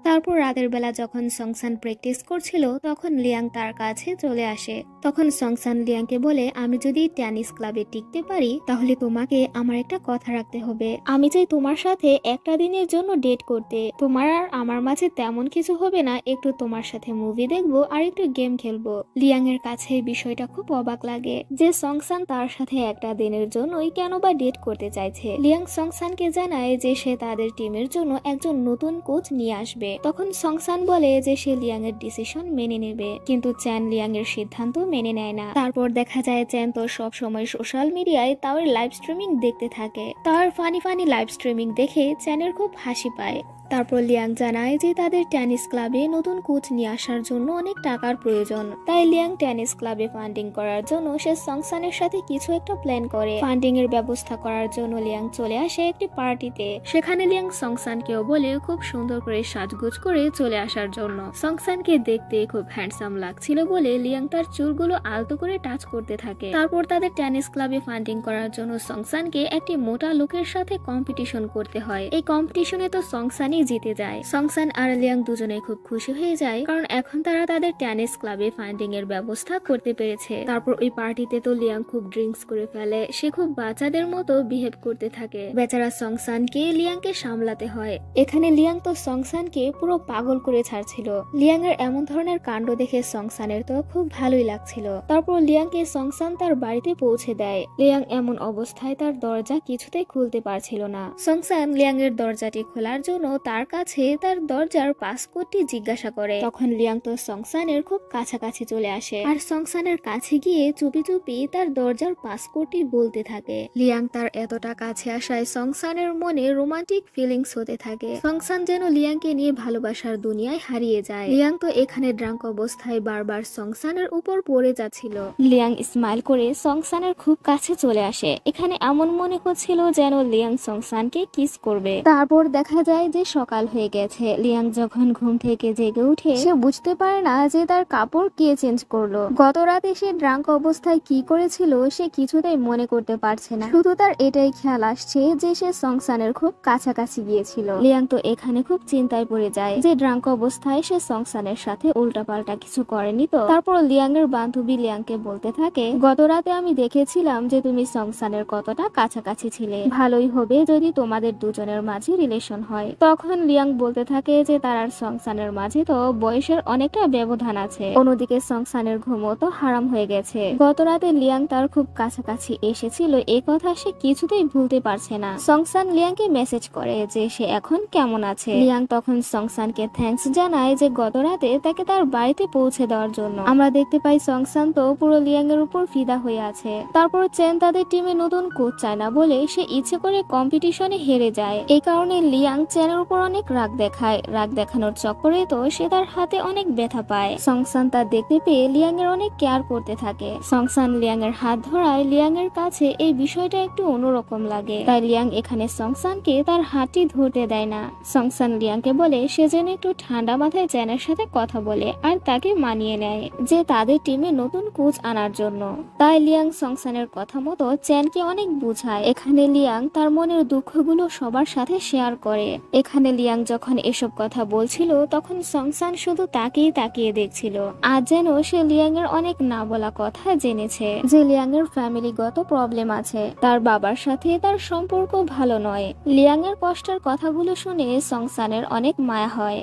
তারপর রাতের বেলা যখন সংসান প্র্যাকটিস করছিল তখন লিয়াং তার কাছে চলে আসে। তখন সংসান লিয়াংকে বলে, আমি যদি টেনিস ক্লাবে টিকতে পারি তাহলে তোমাকে আমার একটা কথা রাখতে হবে। আমি চাই তোমার সাথে একটা দিনের জন্য ডেট করতে। তোমার আর আমার মাঝে তেমন কিছু হবে না, একটু তোমার সাথে মুভি দেখবো আর একটু গেম খেলবো। লিয়াং এর কাছে এই বিষয়টা খুব অবাক লাগে যে সংসান তার সাথে একটা দিনের জন্যই কেন বা ডেট করতে চাইছে। লিয়াং সংসানকে জানায় যে সে তাদের টিমের জন্য একজন নতুন কোচ নিয়ে আসবে। তখন সংসান বলে যে সে লিয়াং এর ডিসিশন মেনে নেবে, কিন্তু চ্যান লিয়াং এর সিদ্ধান্ত মেনে নেয় না। তারপর দেখা যায় চ্যান তো সব সময় সোশ্যাল মিডিয়ায় তার লাইভ স্ট্রিমিং দেখতে থাকে। তার ফানি লাইভ স্ট্রিমিং দেখে চ্যানের খুব হাসি পায়। তারপর লিয়াং জানায় যে তাদের টেনিস ক্লাবে নতুন কোচ নিয়ে আসার জন্য অনেক টাকার প্রয়োজন। তাই লিয়াং টেনিস ক্লাবে ফান্ডিং করার জন্য সে সংসানের সাথে কিছু একটা প্ল্যান করে। ফান্ডিং এর ব্যবস্থা করার জন্য লিয়াং চলে আসে একটি পার্টিতে। সেখানে লিয়াং সংসানকেও বলে খুব সুন্দর করে সাজগোজ করে চলে আসার জন্য। সংসানকে দেখতে খুব হ্যান্ডসাম লাগছিল বলে লিয়াং তার চুলগুলো আলতো করে টাচ করতে থাকে। তারপর তাদের টেনিস ক্লাবে ফান্ডিং করার জন্য সংসানকে একটি মোটা লোকের সাথে কম্পিটিশন করতে হয়। এই কম্পিটিশনে তো সংসানই জিতে যায়। সংসান আর লিয়াং দুজনে খুব খুশি হয়ে যায়, কারণ এখন তারা তাদের টেনিস ক্লাবে ফান্ডিং এর ব্যবস্থা করতে পেরেছে। তারপর ওই পার্টিতে তো লিয়াং খুব ড্রিঙ্কস করে ফেলে। সে খুব বাচ্চাদের মতো বিহেভ করতে থাকে। বেচারা সংসানকে লিয়াংকে সামলাতে হয়। এখানে লিয়াং তো সংসানকে পুরো পাগল করে ছাড়ছিল। লিয়াং এর এমন ধরনের কাণ্ড দেখে সংসানের তো খুব ভালোই লাগছিল। তারপর লিয়াংকে সংসান তার বাড়িতে পৌঁছে দেয়। লিয়াং এমন অবস্থায় তার দরজা কিছুতেই খুলতে পারছিল না। সংসান লিয়াং এর দরজাটি খোলার জন্য তার কাছে তার দরজার পাসকোডটি জিজ্ঞাসা করে। তখন লিয়াং তো সংসানের খুব কাছাকাছি চলে আসে আর সংসানের কাছে গিয়ে চুপি চুপি তার দরজার পাসকোডটি বলতে থাকে। লিয়াং তার এতটা কাছে আসায় সংসানের মনে রোমান্টিক ফিলিংস হতে থাকে। সংসান যেন লিয়াংকে নিয়ে ভালোবাসার দুনিয়ায় হারিয়ে যায়। লিয়াং তো এখানে ড্রাঙ্ক অবস্থায় বারবার সংসানের উপর পড়ে যাচ্ছিল। লিয়াং স্মাইল করে সংসানের খুব কাছে চলে আসে। এখানে এমন মনে হচ্ছিল যেন লিয়াং সংসানকে কিস করবে। তারপর দেখা যায় যে সকাল হয়ে গেছে। লিয়াং যখন ঘুম থেকে জেগে উঠে সে বুঝতে পারে না যে তার কাপড় কে চেঞ্জ করলো। গত রাতে সে ড্রাঙ্ক অবস্থায় কি করেছিল সে কিছুতেই মনে করতে পারছে না। শুধু তার এটাই খেয়াল আসছে যে সে সংসানের খুব কাছাকাছি গিয়েছিল। লিয়াং তো এখানে খুব চিন্তায় পড়ে যায় যে ড্রাঙ্ক অবস্থায় সে সংসানের সাথে উল্টাপাল্টা কিছু করেনি তো। তারপর লিয়াং এর বান্ধবী লিয়াংকে বলতে থাকে, গত রাতে আমি দেখেছিলাম যে তুমি সংসানের কতটা কাছাকাছি ছিলে। ভালোই হবে যদি তোমাদের দুজনের মাঝে রিলেশন হয়। তখন লিয়াং বলতে থাকে যে তার আর সংসানের মাঝে তো বয়সের অনেকটা ব্যবধান আছে। অন্যদিকে সংসানের ঘুমও তো হারাম হয়ে গেছে। গত রাতে লিয়াং তার খুব কাছাকাছি এসেছিল, এই কথা সে কিছুতেই ভুলতে পারছে না। সংসান লিয়াংকে মেসেজ করে যে সে এখন কেমন আছে। লিয়াং তখন সংসানকে থ্যাঙ্কস জানায় যে গত রাতে তাকে তার বাড়িতে পৌঁছে দেওয়ার জন্য। আমরা দেখতে পাই সংসান তো পুরো লিয়াং এর উপর ফিদা হয়ে আছে। তারপর চেন তাদের টিমে নতুন কোচ চায় না বলে সে ইচ্ছে করে কম্পিটিশনে হেরে যায়। এই কারণে লিয়াং চেনের উপর অনেক রাগ দেখায়। রাগ দেখানোর চক্করে তো সে তার হাতে অনেক ব্যথা পায়। সংসান তা দেখতে পেয়ে লিয়াং এর অনেক কেয়ার করতে থাকে। সংসান লিয়াং এর হাত ধরায় লিয়াং এর কাছে এই বিষয়টা একটু অন্যরকম লাগে। তাই লিয়াং এখানে সংসানকে তার হাতটি ধরতে দেয় না। সংসান লিয়াংকে বলে সে যেন একটু ঠান্ডা মাথায় চ্যানের সাথে কথা বলে আর তাকে মানিয়ে নেয় যে তাদের টিমে নতুন কোচ আনার জন্য। তাই লিয়াং সংসানের কথা মতো চ্যানকে অনেক বুঝায়। এখানে লিয়াং তার মনের দুঃখগুলো সবার সাথে শেয়ার করে। এখানে লিয়াং যখন এসব কথা বলছিল তখন সংসান শুধু তাকেই তাকিয়ে দেখছিল। আজ যেন সে লিয়াং এর অনেক না বলা কথা জেনেছে যে লিয়াং এর ফ্যামিলিগত প্রবলেম আছে। তার বাবার সাথে তার সম্পর্ক ভালো নয়। লিয়াং এর কষ্টের কথাগুলো শুনে সংসানের অনেক মায়া হয়।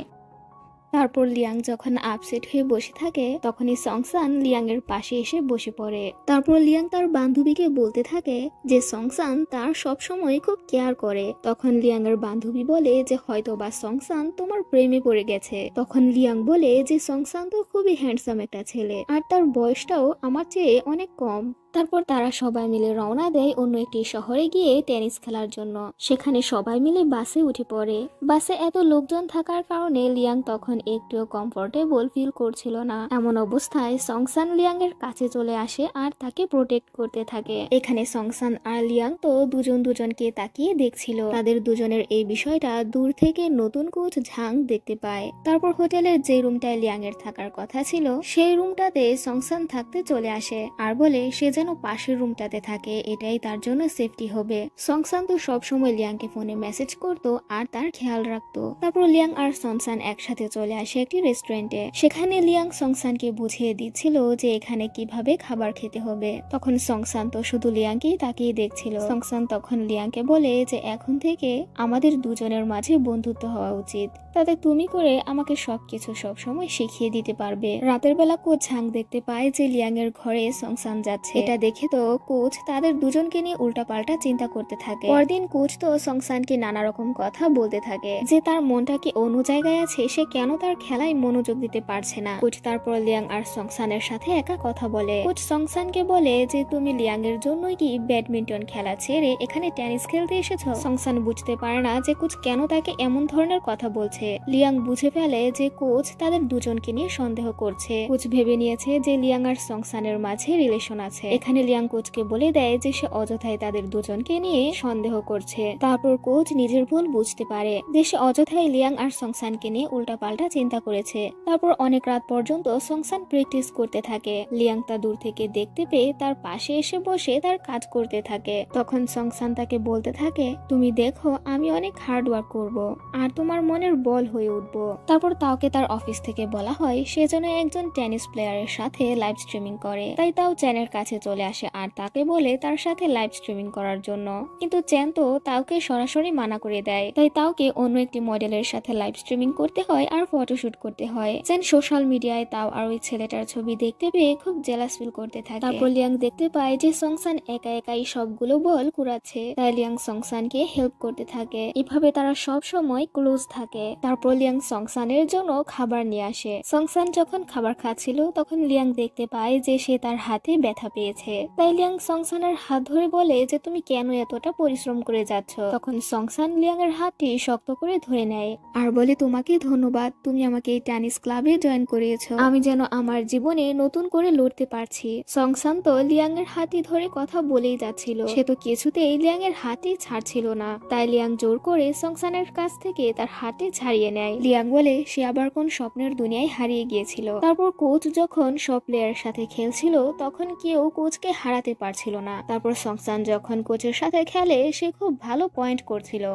তারপর লিয়াং যখন আপসেট হয়ে বসে থাকে তখনই সংসান লিয়াং এর পাশে এসে বসে পড়ে। তারপর লিয়াং তার বান্ধবীকে বলতে থাকে যে সংসান তার সব সময় খুব কেয়ার করে। তখন লিয়াং এর বান্ধবী বলে যে হয়তো বা সংসান তোমার প্রেমে পড়ে গেছে। তখন লিয়াং বলে যে সংসান তো খুবই হ্যান্ডসাম একটা ছেলে আর তার বয়সটাও আমার চেয়ে অনেক কম। তারপর তারা সবাই মিলে রওনা দেয় অন্য একটি শহরে গিয়ে টেনিস খেলার জন্য। সেখানে সবাই মিলে বাসে উঠে পড়ে। বাসে এত লোকজন থাকার কারণে লিয়াং তখন একটুও কমফোর্টেবল ফিল করছিল না। এমন অবস্থায় সংসান লিয়াং এর কাছে চলে আসে আর তাকে প্রোটেক্ট করতে থাকে। এখানে সংসান আর লিয়াং তো দুজন দুজনকে তাকিয়ে দেখছিল। তাদের দুজনের এই বিষয়টা দূর থেকে নতুন কোচ ঝাং দেখতে পায়। তারপর হোটেলের যে রুমটায় লিয়াং এর থাকার কথা ছিল সেই রুমটাতে সংসান থাকতে চলে আসে আর বলে সে যেন যেন পাশের রুমটাতে থাকে, এটাই তার জন্য সেফটি হবে। সংসান তো সবসময় লিয়াংকে ফোনে মেসেজ করতো আর তার খেয়াল রাখতো। তারপর লিয়াং আর সংসান একসাথে চলে আসে একটি রেস্টুরেন্টে। সেখানে লিয়াং সংসানকে বুঝিয়ে দিচ্ছিল যে এখানে কিভাবে খাবার খেতে হবে। তখন সংসান তো শুধু লিয়াংকেই তাকিয়ে দেখছিল। সংসান তখন লিয়াংকে বলে যে এখন থেকে আমাদের দুজনের মাঝে বন্ধুত্ব হওয়া উচিত, তাতে তুমি করে আমাকে সবকিছু সবসময় শিখিয়ে দিতে পারবে। রাতের বেলা কোচ ঝাং দেখতে পায় যে লিয়াং এর ঘরে সংসান যাচ্ছে। এটা দেখে তো কোচ তাদের দুজনকে নিয়ে উল্টাপাল্টা চিন্তা করতে থাকে। পরদিন কোচ তো সংসানকে নানা রকম কথা বলতে থাকে যে তার মনটা কি অন্য জায়গায় আছে, সে কেন তার খেলায় মনোযোগ দিতে পারছে না। কোচ তারপর লিয়াং আর সংসানের সাথে একা কথা বলে। কোচ সংসানকে বলে যে তুমি লিয়াং এর জন্যই কি ব্যাডমিন্টন খেলা ছেড়ে এখানে টেনিস খেলতে এসেছো। সংসান বুঝতে পারে না যে কোচ কেন তাকে এমন ধরনের কথা বলছে। লিয়াং বুঝে ফেলে যে কোচ তাদের দুজনকে নিয়ে সন্দেহ করছে। কোচ ভেবে নিয়েছে যে লিয়াং আর সংসানের মাঝে রিলেশন আছে। এখানে লিয়াং কোচকে বলে দেয় যে সে অযথাই তাদের দুজনকে নিয়ে সন্দেহ করছে। তারপর কোচ নিজের ভুল বুঝতে পারে যে সে অযথাই লিয়াং আর সংসানকে নিয়ে উল্টাপাল্টা চিন্তা করেছে। তারপর অনেক রাত পর্যন্ত সংসান প্র্যাকটিস করতে থাকে। লিয়াং তা দূর থেকে দেখতে পেয়ে তার পাশে এসে বসে তার কাজ করতে থাকে। তখন সংসান তাকে বলতে থাকে তুমি দেখো আমি অনেক হার্ড ওয়ার্ক করব আর তোমার মনের বল হয়ে উঠবো। তারপর তাওকে তার অফিস থেকে বলা হয় সে যেন একজন টেনিস প্লেয়ারের সাথে লাইভ স্ট্রিমিং করে। তাই তাও চ্যানের কাছে চলে আসে আর তাকে বলে তার সাথে লাইভ স্ট্রিমিং করার জন্য। কিন্তু চ্যান তো তাওকে সরাসরি মানা করে দেয়। তাই তাওকে অন্য একটি মডেলের সাথে লাইভ স্ট্রিমিং করতে হয় আর ফটোশুট করতে হয়। চ্যান সোশ্যাল মিডিয়ায় তাও আর ওই ছেলেটার ছবি দেখতে পেয়ে খুব জেলাস ফিল করতে থাকে। তারপর লিয়াং দেখতে পায় যে সংসান একা একাই সবগুলো বল কুড়াচ্ছে। তাই লিয়াং সংসানকে হেল্প করতে থাকে। এভাবে তারা সব সময় ক্লোজ থাকে। তারপর লিয়াং সংসানের জন্য খাবার নিয়ে আসে। সংসান যখন খাবার খাচ্ছিল তখন লিয়াং দেখতে পায় যে সে তার হাতে ব্যথা পেয়েছে। তাই লিয়াং সংসানের হাত ধরে বলে যে তুমি কেন এতটা পরিশ্রম করে যাচ্ছ। তখন সংসান লিয়াং এর হাতটি শক্ত করে ধরে নেয় আর বলে তোমাকে ধন্যবাদ, তুমি আমাকে এই টেনিস ক্লাবে জয়েন করিয়েছো। আমি যেন আমার জীবনে নতুন করে লড়তে পারছি। সংসান তো লিয়াং এর হাতটি ধরে কথা বলেই যাচ্ছিল। সে তো কিছুতেই লিয়াং এর হাতটি ছাড়ছিল না। তাই লিয়াং জোর করে সংসানের কাছ থেকে তার হাতটি ছাড়িয়ে নেয়। লিয়াং বলে সে আবার কোন স্বপ্নের দুনিয়ায় হারিয়ে গিয়েছিল। তারপর কোচ যখন সব প্লেয়ারের সাথে খেলছিল তখন কেউ কোচকে হারাতে পারছিল না। তারপর সংসান যখন কোচের সাথে খেলে সে খুব ভালো পয়েন্ট করছিল।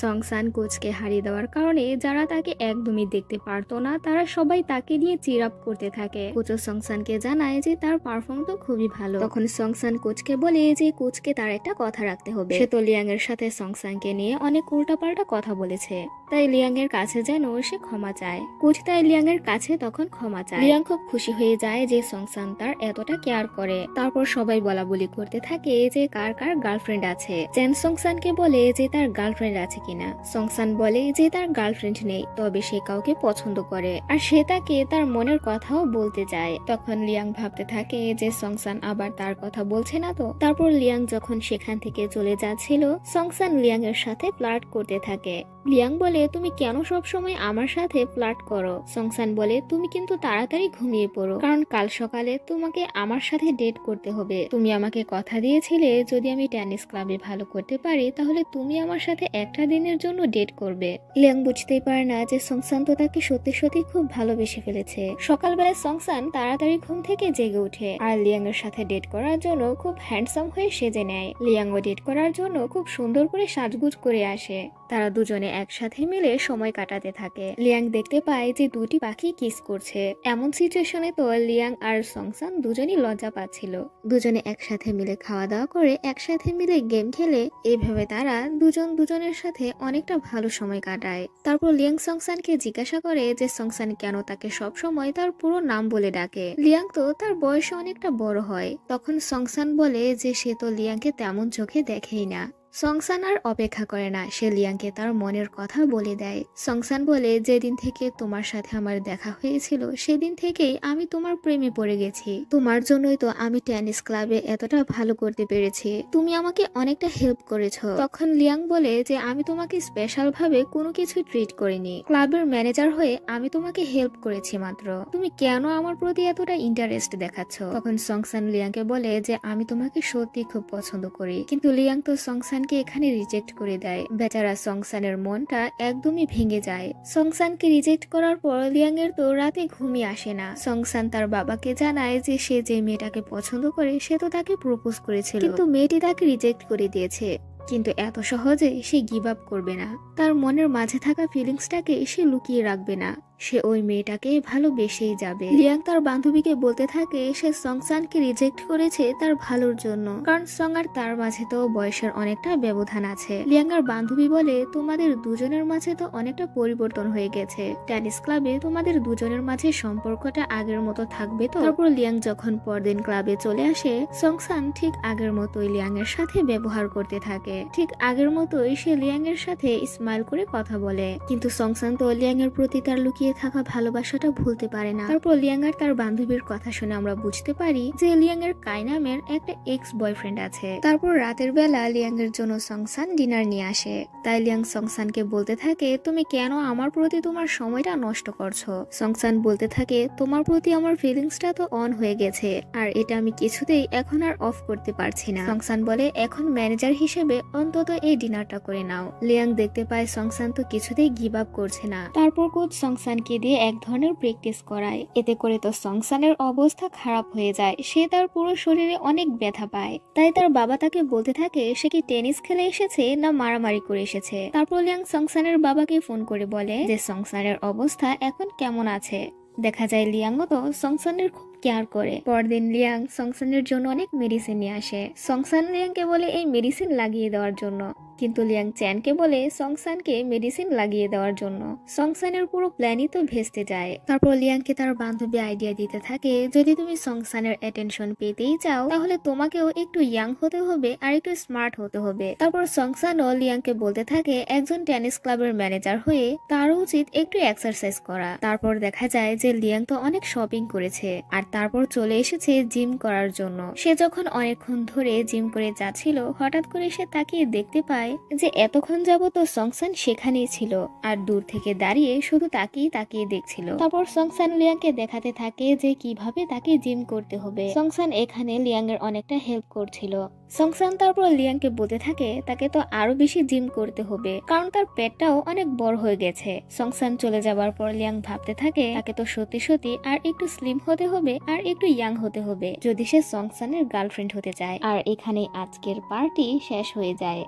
সংসান কোচকে হারিয়ে দেওয়ার কারণে যারা তাকে একদমই দেখতে পারতো না তারা সবাই তাকে নিয়ে চির আপ করতে থাকে। কোচ সংসানকে জানায় যে তার পারফর্ম তো খুবই ভালো। তখন সংসান কোচকে বলে যে কোচকে তার একটা কথা রাখতে হবে। সে তো লিয়াং এর সাথে সংসানকে নিয়ে অনেক উল্টাপাল্টা কথা বলেছে। তাই লিয়াং এর কাছে যেন সে ক্ষমা চায়। কোচ তাই লিয়াং এর কাছে তখন ক্ষমা চায়। লিয়াং খুব খুশি হয়ে যায় যে সংসান তার এতটা কেয়ার করে। তারপর সবাই বলা বলি করতে থাকে যে কার কার গার্লফ্রেন্ড আছে। চ্যান সংসানকে বলে যে তার গার্লফ্রেন্ড আছে কিনা। সংসান বলে যে তার গার্লফ্রেন্ড নেই, তবে সে কাউকে পছন্দ করে আর সে তাকে তার মনের কথাও বলতে চায়। তখন লিয়াং ভাবতে থাকে যে সংসান আবার তার কথা বলছে না তো। তারপর লিয়াং যখন সেখান থেকে চলে যাচ্ছিল সংসান লিয়াং এর সাথে ফ্লার্ট করতে থাকে। লিয়াং বলে তুমি কেন সব সময় আমার সাথে ফ্লার্ট করো। সংসান বলে তুমি কিন্তু তাড়াতাড়ি ঘুমিয়ে পড়ো, কারণ কাল সকালে তোমাকে আমার সাথে ডেট করতে হবে। তুমি আমাকে কথা দিয়েছিলে যদি আমি টেনিস ক্লাবে ভালো করতে পারি তাহলে তুমি আমার সাথে একটা দিনের জন্য ডেট করবে। লিয়াং বুঝতেই পারে না যে সংসান তো তাকে সত্যি সত্যি খুব ভালোবেসে ফেলেছে। সকালবেলা সংসান তাড়াতাড়ি ঘুম থেকে জেগে ওঠে আর লিয়াং এর সাথে ডেট করার জন্য খুব হ্যান্ডসাম হয়ে সেজে নেয়। লিয়াংও ডেট করার জন্য খুব সুন্দর করে সাজগুজ করে আসে। তারা দুজনে একসাথে মিলে সময় কাটাতে থাকে। লিয়াং দেখতে পায় যে দুটি পাখি কিস করছে। এমন সিচুয়েশনে তো লিয়াং আর সংসান দুজনই লজ্জা পাচ্ছিল। দুজনে একসাথে মিলে খাওয়া দাওয়া করে একসাথে মিলে গেম খেলে এইভাবে তারা দুজন দুজনের সাথে অনেকটা ভালো সময় কাটায়। তারপর লিয়াং সংসানকে জিজ্ঞাসা করে যে সংসান কেন তাকে সব সময় তার পুরো নাম বলে ডাকে। লিয়াং তো তার বয়সে অনেকটা বড় হয়। তখন সংসান বলে যে সে তো লিয়াংকে তেমন চোখে দেখেই না। সংসান আর অপেক্ষা করে না, সে লিয়াংকে তার মনের কথা বলে দেয়। সংসান বলে যেদিন থেকে তোমার সাথে আমার দেখা হয়েছিল সেদিন থেকেই আমি তোমার প্রেমে পড়ে গেছি। তোমার জন্যই তো আমি টেনিস ক্লাবে এতটা ভালো করতে পেরেছি। তুমি আমাকে অনেকটা হেল্প করেছো। তখন লিয়াং বলে যে আমি তোমাকে স্পেশাল ভাবে কোনো কিছু ট্রিট করিনি। ক্লাবের ম্যানেজার হয়ে আমি তোমাকে হেল্প করেছি মাত্র। তুমি কেন আমার প্রতি এতটা ইন্টারেস্ট দেখাচ্ছ। তখন সংসান লিয়াংকে বলে যে আমি তোমাকে সত্যি খুব পছন্দ করি। কিন্তু লিয়াং তো সংসান সংসানকে এখানে রিজেক্ট করে দেয়। বেচারা সংসানের মনটা একদমই ভেঙে যায়। সংসানকে রিজেক্ট করার পর লিয়াং এর তো রাতে ঘুমই আসে না। সংসান তার বাবাকে জানায় যে সে যে মেয়েটাকে পছন্দ করে সে তো তাকে প্রপোজ করেছিল, কিন্তু মেয়েটি তাকে রিজেক্ট করে দিয়েছে। কিন্তু এত সহজে সে গিভ আপ করবে না। তার মনের মাঝে থাকা ফিলিংসটাকে সে লুকিয়ে রাখবে না। সে ওই মেয়েটাকে ভালোবেসেই যাবে। লিয়াং তার বান্ধবীকে বলতে থাকে সে সংসানকে রিজেক্ট করেছে তার ভালোর জন্য, কারণ সং আর তার মাঝে তো বয়সের অনেকটা ব্যবধান আছে। লিয়াং আর বান্ধবী বলে তোমাদের দুজনের মাঝে তো অনেকটা পরিবর্তন হয়ে গেছে, টেনিস ক্লাবে তোমাদের দুজনের মাঝে সম্পর্কটা আগের মতো থাকবে তো? তারপর লিয়াং যখন পরদিন ক্লাবে চলে আসে, সংসান ঠিক আগের মতোই লিয়াং এর সাথে ব্যবহার করতে থাকে। ঠিক আগের মতোই সে লিয়াং এর সাথে স্মাইল করে কথা বলে, কিন্তু সংসান তো লিয়াং এর প্রতি তার লুকিয়ে থাকা ভালোবাসাটা ভুলতে পারে না। তারপর লিয়াং আর তার বান্ধবীর কথা শুনে আমরা বুঝতে পারি যে লিয়াং এর কাই নামের একটা এক্স বয়ফ্রেন্ড আছে। তারপর রাতের বেলা লিয়াং এর জন্য সংসান ডিনার নিয়ে আসে। তাই লিয়াং সংসানকে বলতে থাকে তুমি কেন আমার প্রতি তোমার সময়টা নষ্ট করছো? সংসান বলতে থাকে তোমার প্রতি আমার ফিলিংসটা তো অন হয়ে গেছে, আর এটা আমি কিছুতেই এখন আর অফ করতে পারছি না। সংসান বলে এখন ম্যানেজার হিসেবে অন্তত এই ডিনারটা করে নাও। লিয়াং দেখতে পায় সংসান তো কিছুতেই গিভ আপ করছে না। তারপর কোচ সংসানকে দিয়ে এক ধরনের প্র্যাকটিস করায়। এতে করে তো সংসানের অবস্থা খারাপ হয়ে যায়, সে তার পুরো শরীরে অনেক ব্যথা পায়। তাই তার বাবা তাকে বলতে থাকে সে কি টেনিস খেলে এসেছে না মারামারি করে এসেছে। তারপর লিয়াং সংসানের বাবাকে ফোন করে বলে যে সংসানের অবস্থা এখন কেমন আছে। দেখা যায় লিয়াংও তো সংসানের খুব কেয়ার করে। পরদিন লিয়াং সংসানের জন্য অনেক মেডিসিন নিয়ে আসে। সংসান লিয়াংকে বলে এই মেডিসিন লাগিয়ে দেওয়ার জন্য, কিন্তু লিয়াং চ্যানকে বলে সংসানকে মেডিসিন লাগিয়ে দেওয়ার জন্য। সংসানের পুরো প্ল্যানই তো ভেস্তে যায়। তারপর লিয়াংকে তার বান্ধবী আইডিয়া দিতে থাকে যদি তুমি সংসানের অ্যাটেনশন পেতেই চাও তাহলে তোমাকেও একটু ইয়াং হতে হবে আর একটু স্মার্ট হতে হবে। তারপর সংসানও লিয়াংকে বলতে থাকে একজন টেনিস ক্লাবের ম্যানেজার হয়ে তারও উচিত একটু এক্সারসাইজ করা। তারপর দেখা যায় যে লিয়াং তো অনেক শপিং করেছে আর তারপর চলে এসেছে জিম করার জন্য। সে যখন অনেকক্ষণ ধরে জিম করে যাচ্ছিল হঠাৎ করে সে তাকিয়ে দেখতে পায় যে এতক্ষণ যাবত সংসান সেখানেই ছিল আর দূর থেকে দাঁড়িয়ে শুধু তাকিয়ে তাকিয়ে দেখছিল। তারপর সংসান লিয়াংকে দেখাতে থাকে যে কিভাবে তাকে জিম করতে হবে। সংসান এখানে লিয়াং এর অনেকটা হেল্প করছিল। সংসান তারপর লিয়াংকে বলতে থাকে তাকে তো আরো বেশি জিম করতে হবে, কারণ তার পেটটাও অনেক বড় হয়ে গেছে। সংসান চলে যাবার পর লিয়াং ভাবতে থাকে তাকে তো সত্যি সত্যি আর একটু স্লিম হতে হবে আর একটু ইয়াং হতে হবে যদি সে সংসানের গার্লফ্রেন্ড হতে চায়। আর এখানে আজকের পার্টি শেষ হয়ে যায়।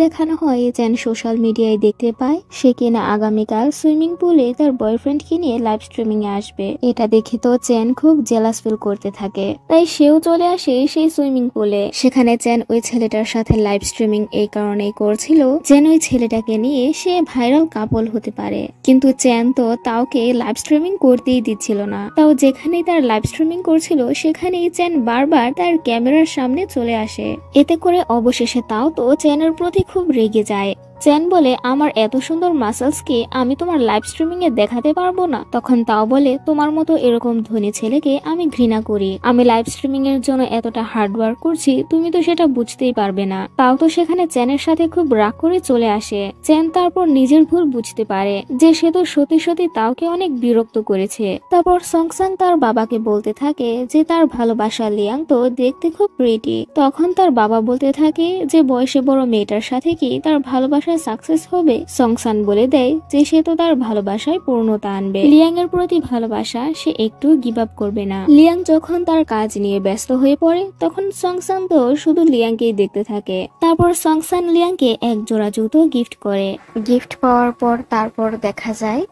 দেখানো হয় চ্যান সোশ্যাল মিডিয়ায় দেখতে পায় সে কিনা আগামীকাল সুইমিং পুলে তার বয়ফ্রেন্ডকে নিয়ে লাইভ স্ট্রিমিং এ আসবে। এটা দেখে তো চ্যান খুব জেলাস ফিল করতে থাকে, তাই সেও চলে আসে সেই সুইমিং পুলে। সেখানে চ্যান ওই ছেলেটার সাথে লাইভ স্ট্রিমিং এই কারণেই করছিল যেন ওই ছেলেটাকে নিয়ে সে ভাইরাল কাপল হতে পারে। কিন্তু চ্যান তো তাওকে লাইভ স্ট্রিমিং করতেই দিচ্ছিল না। তাও যেখানেই তার লাইভ স্ট্রিমিং করছিল সেখানেই চ্যান বারবার তার ক্যামেরার সামনে চলে আসে। এতে করে অবশেষে তাও তো চ্যানের প্রতি খুব রেগে যায়। চ্যান বলে আমার এত সুন্দর মাসেলসকে আমি তোমার লাইভ স্ট্রিমিং এ দেখাতে পারবো না। তখন তাও বলে তোমার মতো এরকম ধনী ছেলেকে আমি ঘৃণা করি। আমি লাইভ স্ট্রিমিং এর জন্য এতটা হার্ড ওয়ার্ক করছি, তুমি তো সেটা বুঝতেই পারবে না। তাও তো সেখানে চ্যানের সাথে খুব রাগ করে চলে আসে। চ্যান তারপর নিজের ভুল বুঝতে পারে যে সে তো সত্যি সত্যি তাওকে অনেক বিরক্ত করেছে। তারপর সংসান তার বাবাকে বলতে থাকে যে তার ভালোবাসা লিয়াং তো দেখতে খুব প্রিটি। তখন তার বাবা বলতে থাকে যে বয়সে বড় মেয়েটার সাথে কি তার ভালোবাসা সাকসেস হবে। সংসান বলে দেয় যে সে তো তার ভালোবাসায় পূর্ণতা আনবে। লিয়াং এর প্রতি ভালোবাসা সে একটু গিভ আপ করবে না। লিয়াং যখন তার কাজ নিয়ে ব্যস্ত হয়ে পড়ে তখন সংসান তো শুধু লিয়াংকেই দেখতে থাকে। তারপর সংসান লিয়াংকে এক জোড়া জুতো গিফট করে। গিফট পাওয়ার পর তারপর দেখা যায়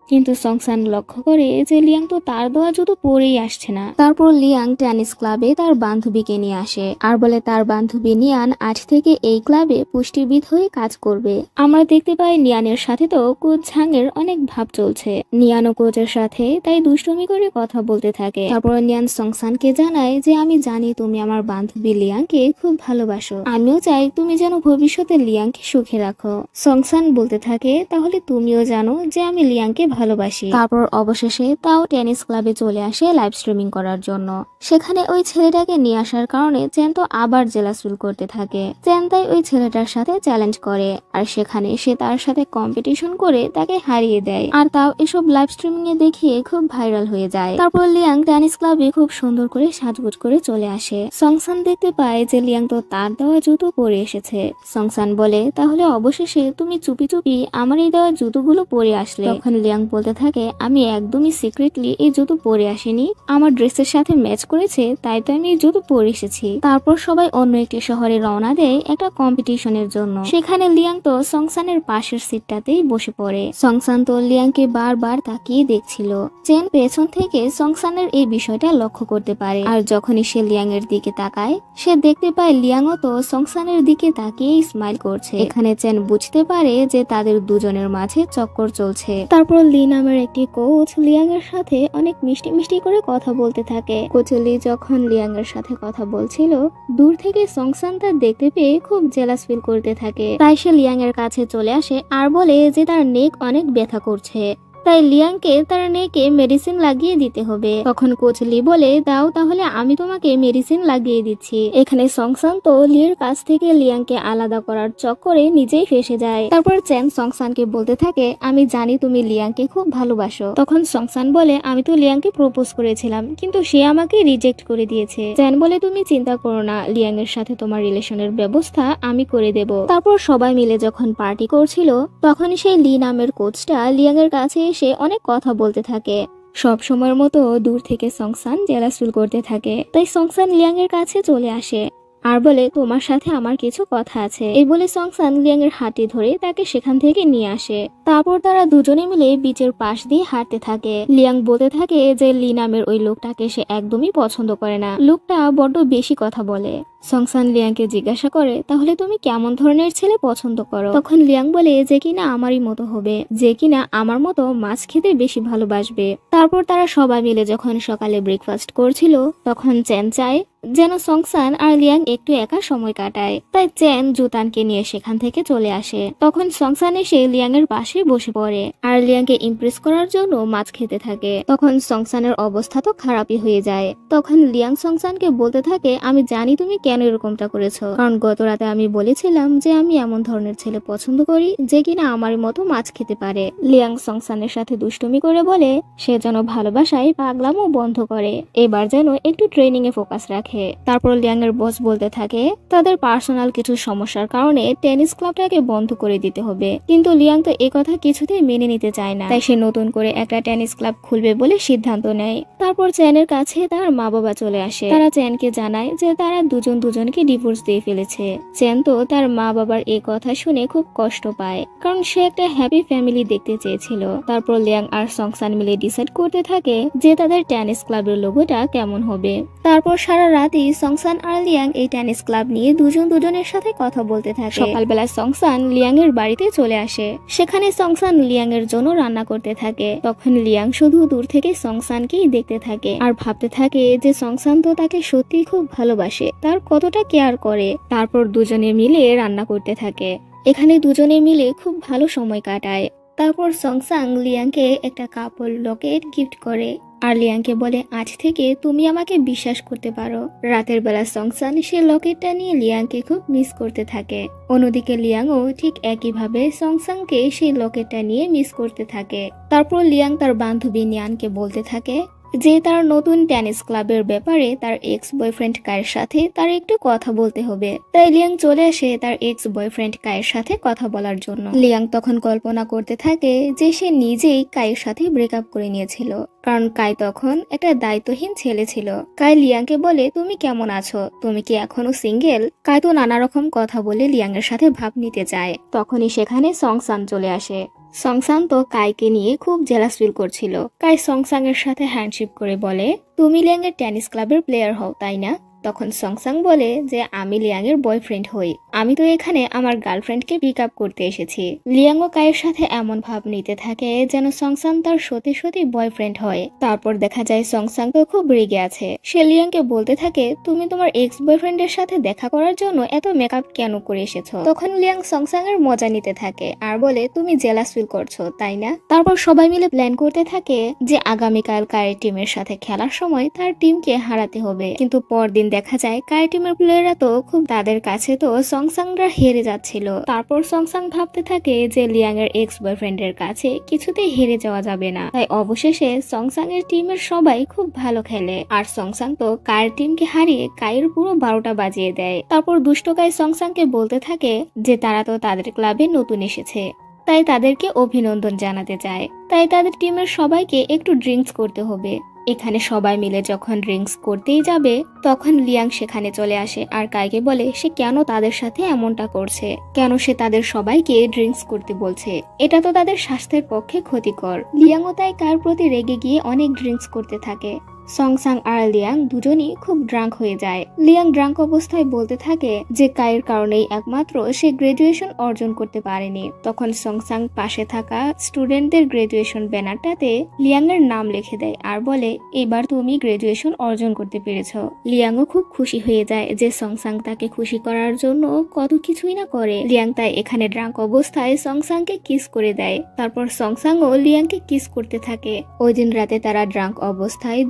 কিন্তু সংসান লক্ষ্য করে যে লিয়াং তো তার দেওয়া জুতো পরেই আসছে না। তারপর লিয়াং টেনিস ক্লাবে তার বান্ধবীকে নিয়ে আসে আর বলে তার বান্ধবী নিয়ান আজ থেকে এই ক্লাবে পুষ্টিবিদ হয়ে কাজ করবে। আমরা দেখতে পাই নিয়ানের সাথে তো কোচ ঝাংয়ের অনেক ভাব চলছে। নিয়ান ও কোচের সাথে তাই দুষ্টুমি করে কথা বলতে থাকে। তারপর নিয়ান সংসানকে জানায় যে আমি জানি তুমি আমার বান্ধবী লিয়াংকে খুব ভালোবাসো, আমিও চাই তুমি যেন ভবিষ্যতে লিয়াংকে সুখে রাখো। সংসান বলতে থাকে তাহলে তুমিও জানো যে আমি লিয়াংকে ভালোবাসি। তারপর অবশেষে তাও টেনিস ক্লাবে চলে আসে লাইভ স্ট্রিমিং করার জন্য। সেখানে ওই ছেলেটাকে নিয়ে আসার কারণে চেন তো আবার জেলাস ফিল করতে থাকে। চেন তাই ওই ছেলেটার সাথে চ্যালেঞ্জ করে, আর সেখানে সে তার সাথে কম্পিটিশন করে তাকে হারিয়ে দেয়, আর তাও এসব লাইভ স্ট্রিমিং এ দেখিয়ে খুব ভাইরাল হয়ে যায়। তারপর লিয়াং টেনিস ক্লাবে খুব সুন্দর করে সাজগোজ করে চলে আসে। সংসান দেখতে পায় যে লিয়াং তো তার দেওয়া জুতো পরে এসেছে। সংসান বলে, তাহলে অবশেষে তুমি চুপি চুপি আমার এই দেওয়া জুতোগুলো পরে আসলে। তখন লিয়াং বলতে থাকে, আমি একদমই সিক্রেটলি এই জুতো পরে আসিনি, আমার ড্রেসের সাথে ম্যাচ করেছে তাই তো আমি এই জুতো পরে এসেছি। তারপর সবাই অন্য একটি শহরে রওনা দেয় একটা কম্পিটিশনের জন্য। সেখানে লিয়াং তো সংসানের পাশের সিটটাতেই বসে পড়ে। সংসান তো লিয়াংকে বারবার তাকিয়ে দেখছিল। চেন পেছন থেকে সংসানের এই বিষয়টা লক্ষ্য করতে পারে, আর যখনই সে লিয়াং এর দিকে তাকায় সে দেখতে পায় লিয়াংও তো সংসানের দিকে তাকিয়ে স্মাইল করছে। এখানে চেন বুঝতে পারে যে তাদের দুজনের মাঝে চক্কর চলছে। তারপর লি নামের একটি কোচ লিয়াং এর সাথে অনেক মিষ্টি মিষ্টি করে কথা বলতে থাকে। কোচ লি যখন লিয়াং এর সাথে কথা বলছিল, দূর থেকে সংসান তা দেখতে পেয়ে খুব জেলাস ফিল করতে থাকে। তাই সে লিয়াং এর কাছে চলে আসে আর বলে যে তার নেক অনেক ব্যথা করছে, তাই লিয়াংকে তার নেকে মেডিসিন লাগিয়ে দিতে হবে। তখন কোচ লি বলে, দাও তাহলে আমি তোমাকে মেডিসিন লাগিয়ে দিচ্ছি। এখানে সংসান তো লির কাছ থেকে লিয়াংকে আলাদা করার চক্করে নিজেই ফেসে যায়। তারপর চেন সংসানকে বলতে থাকে, আমি জানি তুমি লিয়াংকে খুব ভালোবাসো। তখন সংসান বলে, আমি তো লিয়াংকে প্রপোজ করেছিলাম কিন্তু সে আমাকে রিজেক্ট করে দিয়েছে। চেন বলে, তুমি চিন্তা করো না, লিয়াং এর সাথে তোমার রিলেশনের ব্যবস্থা আমি করে দেব। তারপর সবাই মিলে যখন পার্টি করছিল তখন সেই লি নামের কোচটা লিয়াং এর কাছে সে অনেক কথা বলতে থাকে। সব সময়ের মতো দূর থেকে সংসান জেলাস ফিল করতে থাকে। তাই সংসান লিয়াং এর কাছে চলে আসে আর বলে, তোমার সাথে আমার কিছু কথা আছে। এই বলে সংসান লিয়াং এর হাতটি ধরে তাকে সেখান থেকে নিয়ে আসে। তারপর তারা দুজনে মিলে বিচের পাশ দিয়ে হাঁটতে থাকে। লিয়াং বলতে থাকে যে লি নামের ওই লোকটাকে সে একদমই পছন্দ করে না, লোকটা বড্ড বেশি কথা বলে। সংসান লিয়াংকে জিজ্ঞাসা করে, তাহলে তুমি কেমন ধরনের ছেলে পছন্দ করো? তখন লিয়াং বলে যে কিনা আমারই মতো হবে, যে কিনা আমার মতো মাছ খেতে বেশি ভালোবাসবে। তারপর তারা সবাই মিলে যখন সকালে ব্রেকফাস্ট করছিল তখন চেন চায় যেন সংসান আর লিয়াং একটু একা সময় কাটায়। তাই চেন জুতানকে নিয়ে সেখান থেকে চলে আসে। তখন সংসান এসে লিয়াং এর পাশে বসে পড়ে আর লিয়াংকে ইমপ্রেস করার জন্য মাছ খেতে থাকে। তখন সংসানের অবস্থা তো খারাপই হয়ে যায়। তখন লিয়াং সংসানকে বলতে থাকে, আমি জানি তুমি কেন এরকমটা করেছো, কারণ গত রাতে আমি বলেছিলাম যে আমি এমন ধরনের ছেলে পছন্দ করি যে কিনা আমার মতো মাছ খেতে পারে। লিয়াং সংসানের সাথে দুষ্টুমি করে বলে সে যেন ভালোবাসায় পাগলামও বন্ধ করে, এবার যেন একটু ট্রেনিং এ ফোকাস রাখে। তারপর লিয়াং এর বস বলতে থাকে তাদের পার্সোনাল কিছু সমস্যার কারণে টেনিস ক্লাবটাকে বন্ধ করে দিতে হবে, কিন্তু লিয়াং তো এই কথা কিছুতেই মেনে নিতে চায় না। তাই সে নতুন করে একটা টেনিস ক্লাব খুলবে বলে সিদ্ধান্ত নেয়। তারপর চেনের কাছে তার মা বাবা চলে আসে। তারা চেনকে জানায় যে তারা দুজনকে ডিভোর্স দিয়ে ফেলেছে। চেন তো তার মা বাবার এই কথা শুনে খুব কষ্ট পায়, কারণ সে একটা হ্যাপি ফ্যামিলি দেখতে চেয়েছিল। তারপর লিয়াং আর সংসান মিলে ডিসাইড করতে থাকে যে তাদের টেনিস ক্লাবের লোগোটা কেমন হবে। তারপর সারা রাতই সংসান আর লিয়াং এই টেনিস ক্লাব নিয়ে দুজনের সাথে কথা বলতে থাকে। সকালবেলা সংসান লিয়াং এর বাড়িতে চলে আসে। সেখানে সংসান লিয়াং এর জন্য রান্না করতে থাকে। তখন লিয়াং শুধু দূর থেকে সংসানকেই দেখতে থাকে আর ভাবতে থাকে যে সংসান তো তাকে সত্যি খুব ভালোবাসে, তার কতটা কেয়ার করে। তারপর দুজনে মিলে রান্না করতে থাকে। এখানে দুজনে মিলে খুব ভালো সময় কাটায়। তারপর সংসান লিয়াংকে একটা কাপড় লকেট গিফট করে আর লিয়াংকে বলে, আজ থেকে তুমি আমাকে বিশ্বাস করতে পারো। রাতের বেলা সংসান সে লকেটটা নিয়ে লিয়াংকে খুব মিস করতে থাকে। অন্যদিকে লিয়াংও ঠিক একইভাবে সংসানকে সেই লকেটটা নিয়ে মিস করতে থাকে। তারপর লিয়াং তার বান্ধবী নিয়ানকে বলতে থাকে যে তার নতুন টেনিস ক্লাবের ব্যাপারে তার এক্স বয়ফ্রেন্ড কায়ের সাথে তার একটু কথা বলতে হবে। তাই লিয়াং চলে আসে তার এক্স বয়ফ্রেন্ড কায়ের সাথে কথা বলার জন্য। লিয়াং তখন কল্পনা করতে থাকে যে সে নিজেই কায়ের সাথে ব্রেকআপ করে নিয়েছিল, কারণ কায় তখন একটা দায়িত্বহীন ছেলে ছিল। কায় লিয়াংকে বলে, তুমি কেমন আছো, তুমি কি এখনো সিঙ্গেল? কায় তো নানা রকম কথা বলে লিয়াং এর সাথে ভাব নিতে চায়। তখনই সেখানে সংসান চলে আসে। সংসান তো কাইকে নিয়ে খুব জেলাস ফিল করছিল। কাই সংসাং এর সাথে হ্যান্ডশেক করে বলে, তুমি লিয়াং এর টেনিস ক্লাবের প্লেয়ার হও তাই না? তখন সংসাং বলে যে আমি লিয়াং এর বয়ফ্রেন্ড হই, আমি তো এখানে আমার গার্লফ্রেন্ডকে পিক আপ করতে এসেছি। লিয়াং ও কায়ের সাথে এমন ভাব নিতে থাকে যেন সংসাং তার সত্যি সত্যি বয়ফ্রেন্ড হয়। তারপর দেখা যায় সংসাং তো খুব রেগে আছে। সে লিয়াংকে বলতে থাকে তুমি তোমার এক্স বয়ফ্রেন্ডের সাথে দেখা করার জন্য এত মেকআপ কেন করে এসেছো। তখন লিয়াং সংসাং এর মজা নিতে থাকে আর বলে তুমি জেলাস ফিল করছো তাই না। তারপর সবাই মিলে প্ল্যান করতে থাকে যে আগামীকাল কায়ের টিমের সাথে খেলার সময় তার টিমকে হারাতে হবে। কিন্তু পরদিন দেখা যায় কায়ের টিমের প্লেয়াররা তো খুব তাদের কাছে তো সংসাংরা হেরে যাচ্ছিল। তারপর সংসাং ভাবতে থাকে যে লিয়াং এর এক্স বয়ফ্রেন্ডের কাছে কিছুতেই হেরে যাওয়া যাবে না। তাই অবশেষে সংসাং এর টিমের সবাই খুব ভালো খেলে আর সংসাং তো কায়ের টিমকে হারিয়ে কায়ের পুরো 12টা বাজিয়ে দেয়। তারপর দুষ্ট কাই সংসাংকে বলতে থাকে যে তারা তো তাদের ক্লাবে নতুন এসেছে, তাই তাদেরকে অভিনন্দন জানাতে চায়, তাই তাদের টিমের সবাইকে একটু ড্রিঙ্কস করতে হবে। এখানে সবাই মিলে যখন ড্রিঙ্কস করতেই যাবে তখন লিয়াং সেখানে চলে আসে আর কাইকে বলে সে কেন তাদের সাথে এমনটা করছে, কেন সে তাদের সবাইকে ড্রিঙ্কস করতে বলছে, এটা তো তাদের স্বাস্থ্যের পক্ষে ক্ষতিকর। লিয়াংও তাই কার প্রতি রেগে গিয়ে অনেক ড্রিঙ্কস করতে থাকে। সংসাং আর লিয়াং দুজনই খুব ড্রাঙ্ক হয়ে যায়। লিয়াং ড্রাঙ্ক অবস্থায় বলতে থাকে যে কায়ের কারণেই একমাত্র সে গ্রাজুয়েশন অর্জন করতে পারেনি। তখন সংসাং পাশে থাকা স্টুডেন্টদের গ্রাজুয়েশন ব্যানারটাতে লিয়াং এর নাম লিখে দেয় আর বলে এবার তুমি গ্রাজুয়েশন অর্জন করতে পেরেছো। লিয়াংও খুব খুশি হয়ে যায় যে সংসাং তাকে খুশি করার জন্য কত কিছুই না করে। লিয়াং তাই এখানে ড্রাঙ্ক অবস্থায় সংসাংকে কিস করে দেয়। তারপর সংসাংও লিয়াংকে কিস করতে থাকে। ওই দিন রাতে তারা ড্রাঙ্ক অবস্থায়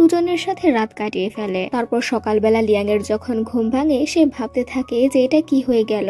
দুজনের সাথে রাত কাটিয়ে ফেলে। তারপর সকালবেলা লিয়াং এর যখন ঘুম ভাঙে সে ভাবতে থাকে যে এটা কি হয়ে গেল।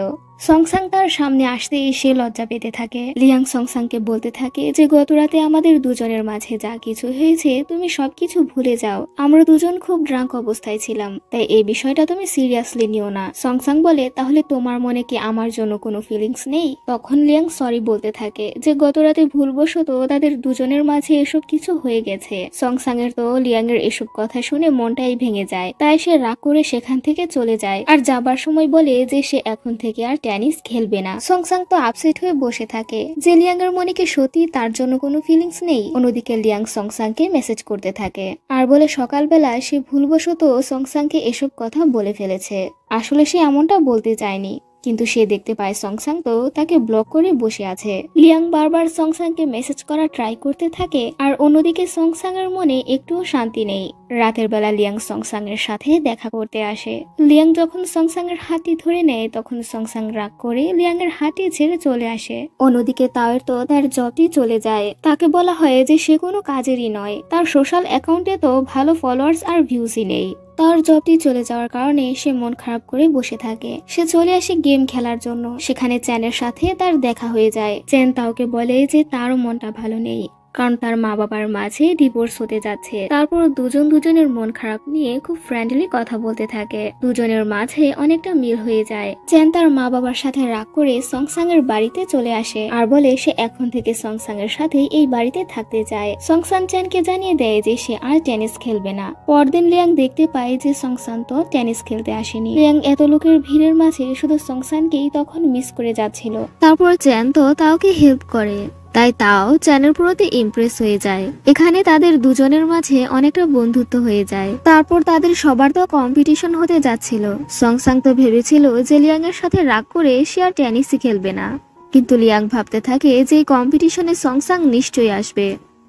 সংসাং তার সামনে আসতেই সে লজ্জা পেতে থাকে। লিয়াং সংসাংকে বলতে থাকে যে গত রাতে আমাদের দুজনের মাঝে যা কিছু হয়েছে তুমি সবকিছু ভুলে যাও, আমরা দুজন খুব ড্রাঙ্ক অবস্থায় ছিলাম, তাই এই বিষয়টা তুমি সিরিয়াসলি নিও না। সংসাং বলে তাহলে তোমার মনে কি আমার জন্য কোনো ফিলিংস নেই। তখন লিয়াং সরি বলতে থাকে যে গত রাতে ভুলবশত তাদের দুজনের মাঝে এসব কিছু হয়ে গেছে। সংসাং এর তো লিয়াং এর এসব কথা শুনে মনটাই ভেঙে যায়, তাই সে রাগ করে সেখান থেকে চলে যায় আর যাবার সময় বলে যে সে এখন থেকে আর টেনিস খেলবে না। সংসাং তো আপসেট হয়ে বসে থাকে যে লিয়াং এর মনে কি সত্যি তার জন্য কোনো ফিলিংস নেই। অন্যদিকে লিয়াং সংসাংকে মেসেজ করতে থাকে আর বলে সকালবেলা সে ভুলবশত সংসাংকে এসব কথা বলে ফেলেছে, আসলে সে এমনটা বলতে চায়নি। কিন্তু সে দেখতে পায় সংসাং তো তাকে ব্লক করে বসে আছে। লিয়াং বারবার সংসাংকে মেসেজ করা ট্রাই করতে থাকে আর অন্যদিকে সংসাং এর মনে একটুও শান্তি নেই। রাতের বেলা লিয়াং সংসাং এর সাথে দেখা করতে আসে। লিয়াং যখন সংসাং এর হাতটি ধরে নেয় তখন সংসাং রাগ করে লিয়াং এর হাতটি ছেড়ে চলে আসে। অন্যদিকে তাওয়ের তো তার জবই চলে যায়। তাকে বলা হয় যে সে কোনো কাজেরই নয়, তার সোশ্যাল অ্যাকাউন্টে তো ভালো ফলোয়ার্স আর ভিউজই নেই। তার জবটি চলে যাওয়ার কারণে সে মন খারাপ করে বসে থাকে। সে চলে আসে গেম খেলার জন্য। সেখানে চ্যানের সাথে তার দেখা হয়ে যায়। চ্যান তাওকে বলে যে তারও মনটা ভালো নেই, কারণ তার মা বাবার মাঝে ডিভোর্স হতে যাচ্ছে। তারপর দুজনের মন খারাপ নিয়ে খুব ফ্রেন্ডলি কথা বলতে থাকে। দুজনের মাঝে অনেকটা মিল হয়ে যায়। চ্যান তার মা বাবার সাথে রাগ করে সংসাং এর বাড়িতে চলে আসে আর বলে সে এখন থেকে সংসাং এর সাথে এই বাড়িতে থাকতে চায়। সংসাং চ্যানকে জানিয়ে দেয় যে সে আর টেনিস খেলবে না। পরদিন লিয়াং দেখতে পায় যে সংসান তো টেনিস খেলতে আসেনি। লিয়াং এত লোকের ভিড়ের মাঝে শুধু সংসানকেই তখন মিস করে যাচ্ছিল। তারপর চ্যান তো তাওকে হেল্প করে, তাই তাও চ্যানের প্রতি ইমপ্রেস হয়ে যায়। এখানে তাদের দুজনের মাঝে অনেকটা বন্ধুত্ব হয়ে যায়। তারপর তাদের সবার তো কম্পিটিশন হতে যাচ্ছিল। সংসাং তো ভেবেছিল যে লিয়াং এর সাথে রাগ করে সে আর টেনিসই খেলবে না, কিন্তু লিয়াং ভাবতে থাকে যে এই কম্পিটিশনে সংসাং নিশ্চয়ই আসবে।